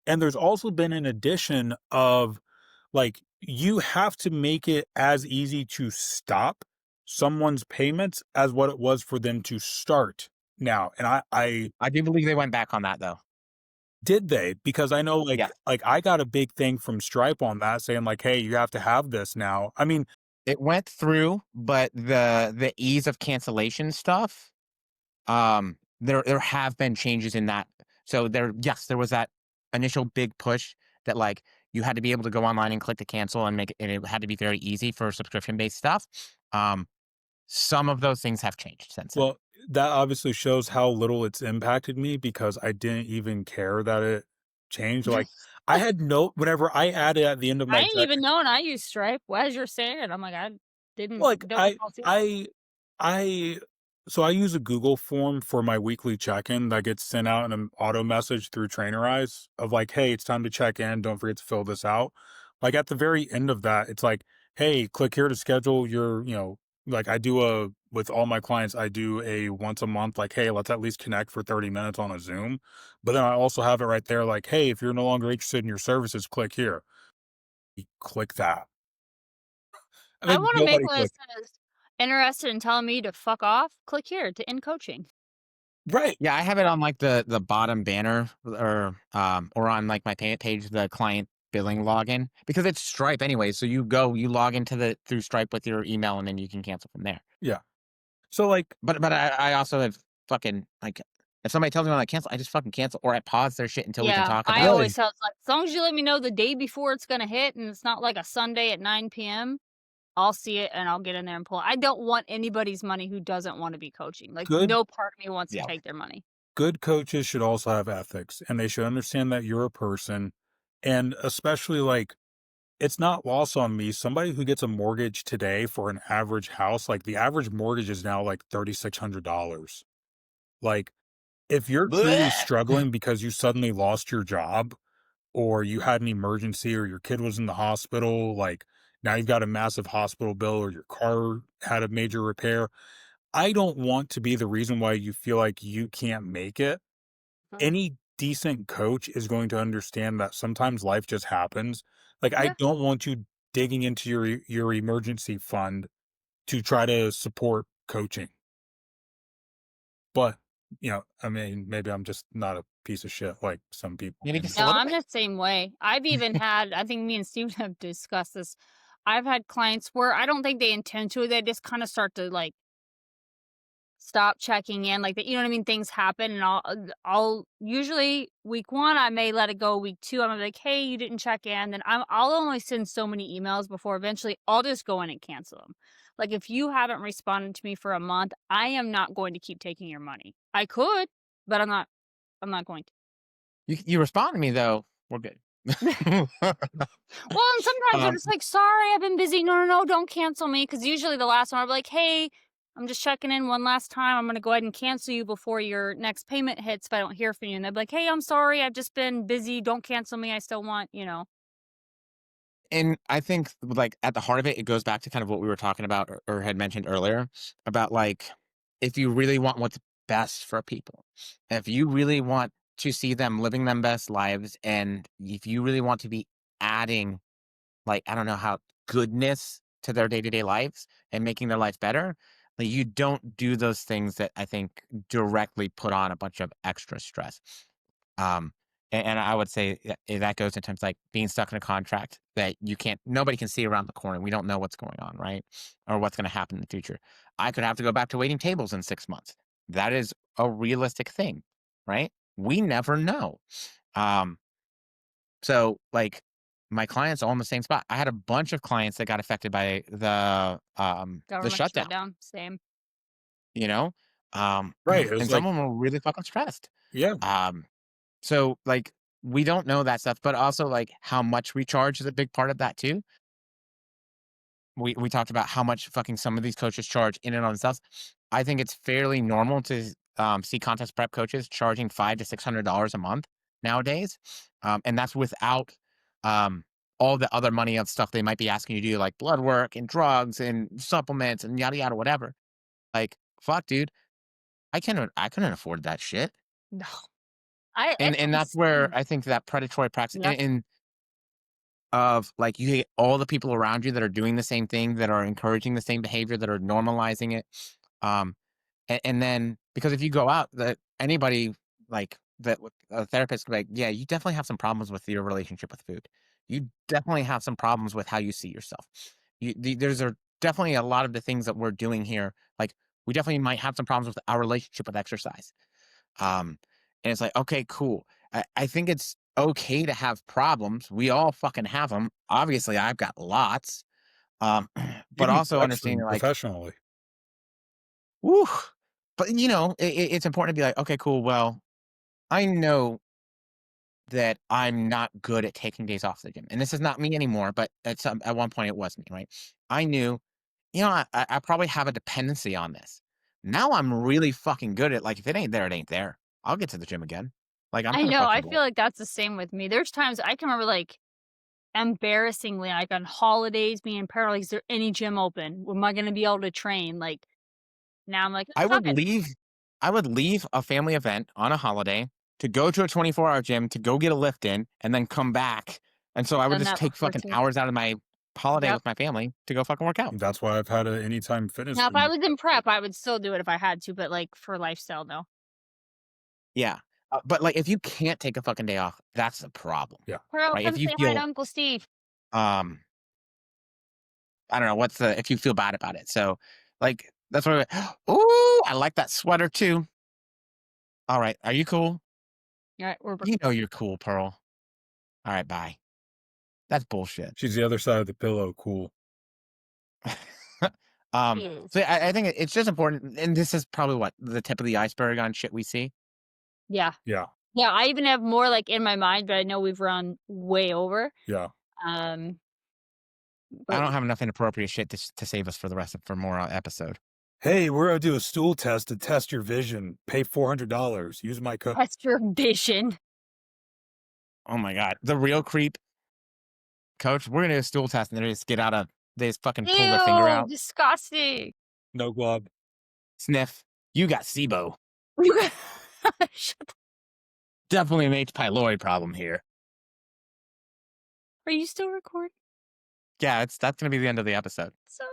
And there's also been an addition of, like, you have to make it as easy to stop someone's payments as what it was for them to start now, and I I do believe they went back on that though. did they? Because I know, Yeah. like, I got a big thing from Stripe on that saying like, "Hey, you have to have this now." I mean, It went through, but the ease of cancellation stuff, there have been changes in that. So there was that initial big push that like you had to be able to go online and click to cancel and make it, and it had to be very easy for subscription based stuff. Um, some of those things have changed since then. well, that obviously shows how little it's impacted me because I didn't even care that it changed, like, I had no whenever I added at the end of I my ain't check. even known I use Stripe. Well, as you're saying it, I'm like, I Like, don't recall seeing it. I so I use a Google form for my weekly check-in that gets sent out in an auto message through Trainerize of like, "Hey, it's time to check in. Don't forget to fill this out." Like, at the very end of that, it's like, "Hey, click here to schedule your," like I do a with all my clients, I do a once a month, like, "Hey, let's at least connect for 30 minutes on a Zoom." But then I also have it right there like, "Hey, if you're no longer interested in your services, click here." You click that. I I mean, wanna make nobody one that clicked. says, "Interested in telling me to fuck off? Click here to end coaching." Right. Yeah, I have it on like the bottom banner or on like my payment page, the client billing login because it's Stripe anyway. So you log into the through Stripe with your email and then you can cancel from there. Yeah. So, like, But I also have fucking like if somebody tells me when I cancel, I just fucking cancel or I pause their shit until we can Yeah, talk I about it. always right. tell it's like, "As long as you let me know the day before it's gonna hit and it's not like a Sunday at 9 p.m., I'll see it and I'll get in there and pull it." I don't want anybody's money who doesn't wanna be coaching. Like, Good no part of me wants to Yeah. take their money. good coaches should also have ethics, and they should understand that you're a person, and especially, like, it's not lost on me, somebody who gets a mortgage today for an average house, like, the average mortgage is now, like, $3,600. Like, if you're truly Blech. struggling because you suddenly lost your job, or you had an emergency, or your kid was in the hospital, like now you've got a massive hospital bill, or your car had a major repair. I don't want to be the reason why you feel like you can't make it. Mhm. Any decent coach is going to understand that sometimes life just happens. Like, I Yeah. don't want you digging into your emergency fund to try to support coaching. But, I mean, maybe I'm just not a piece of shit like some people Maybe in. just a No, little I'm bit. the same way. I've even had I think me and Steven have discussed this. I've had clients where I don't think they intend to, they just kinda start to, like, stop checking in, like, you know what I mean? Things happen, and I'll usually week 1, I may let it go. Week 2, I'm gonna be like, "Hey, you didn't check in." Then I'll only send so many emails before eventually I'll just go in and cancel them. Like, if you haven't responded to me for a month, I am not going to keep taking your money. I could, but I'm not going to. You respond to me though, we're good. Well, and sometimes they're Um, just like, "Sorry, I've been busy. No, no, no, don't cancel me." Because usually the last one, I'll be like, "Hey, I'm just checking in one last time. I'm gonna go ahead and cancel you before your next payment hits if I don't hear from you." And they'll be like, "Hey, I'm sorry. I've just been busy. Don't cancel me. I still want, you know." and I think, like, at the heart of it, it goes back to kind of what we were talking about or had mentioned earlier about, like, if you really want what's best for people, if you really want to see them living them best lives, and if you really want to be adding, like, I don't know how goodness to their day-to-day lives and making their life better, like, you don't do those things that I think directly put on a bunch of extra stress. Um, and I would say that goes in terms of, like, being stuck in a contract that nobody can see around the corner. We don't know what's going on, right? Or what's going to happen in the future. I could have to go back to waiting tables in 6 months. That is a realistic thing, right? We never know. Um, so, like, my clients all in the same spot. I had a bunch of clients that got affected by the Government shutdown, shutdown, same. you know? Right, it was And some like, of them were really fucking stressed. yeah, Um, so, like, we don't know that stuff, but also, like, how much we charge is a big part of that too. We talked about how much fucking some of these coaches charge in and on themselves. I think it's fairly normal to see contest prep coaches charging $500 to $600 a month nowadays, and that's without um, all the other money of stuff they might be asking you to do, like blood work and drugs and supplements and yada yada whatever. Like, fuck, dude, I couldn't afford that shit, No. I and that's it's where I think that predatory practice Yep. and of, like, you get all the people around you that are doing the same thing, that are encouraging the same behavior, that are normalizing it. Um, and then because if you go out, that anybody like that, a therapist could be like, yeah, you definitely have some problems with your relationship with food. You definitely have some problems with how you see yourself. There's definitely a lot of the things that we're doing here. Like, we definitely might have some problems with our relationship with exercise. Um, and it's like, okay, cool. I think it's okay to have problems. We all fucking have them. Obviously, I've got lots. Um, you but can also flex understanding, them like, professionally. woo. But it's important to be like, okay, cool. Well, I know that I'm not good at taking days off the gym, and this is not me anymore. But at one point, it was me, right? I knew, I probably have a dependency on this. Now I'm really fucking good at, like, if it ain't there, it ain't there. I'll get to the gym again. Like, I'm I gonna know, fucking I go. feel like that's the same with me. There's times I can remember, like, embarrassingly, like, on holidays, being paranoid, like, "Is there any gym open? Am I gonna be able to train?" Like, now I'm like, I "Fuck would it." leave I would leave a family event on a holiday to go to a 24-hour gym to go get a lift in and then come back, and so I would Done just that take before fucking too. hours out of my holiday Yep. with my family to go fucking work out. That's why I've had a anytime fitness Now, if I gym. was in prep, I would still do it if I had to, but, like, for lifestyle, no. Yeah, but, like, if you can't take a fucking day off, that's the problem, Yeah. "Pearl, right? If come you say hi to feel, Uncle Steve." um, I don't know, if you feel bad about it, so, like, that's what ooh, I like that sweater too. Alright, are you cool? Alright, we're You know you're cool, Pearl. Alright, bye. That's bullshit. She's the other side of the pillow, cool. Um, is. so I think it's just important, and this is probably what the tip of the iceberg on shit we see. Yeah. Yeah, Yeah, I even have more, like, in my mind, but I know we've run way over. yeah. Um, I but don't have enough inappropriate shit to save us for the rest of for more episode. "Hey, we're gonna do a stool test to test your vision. Pay $400. Use my code." that's your vision. Oh my god. The real creep, coach, we're gonna do a stool test and they just get out of they just fucking pull their finger Ew, out. disgusting. No glove. Sniff. You got SIBO. You guys shut the Definitely an H. pylori problem here. Are you still recording? Yeah, that's gonna be the end of the episode. So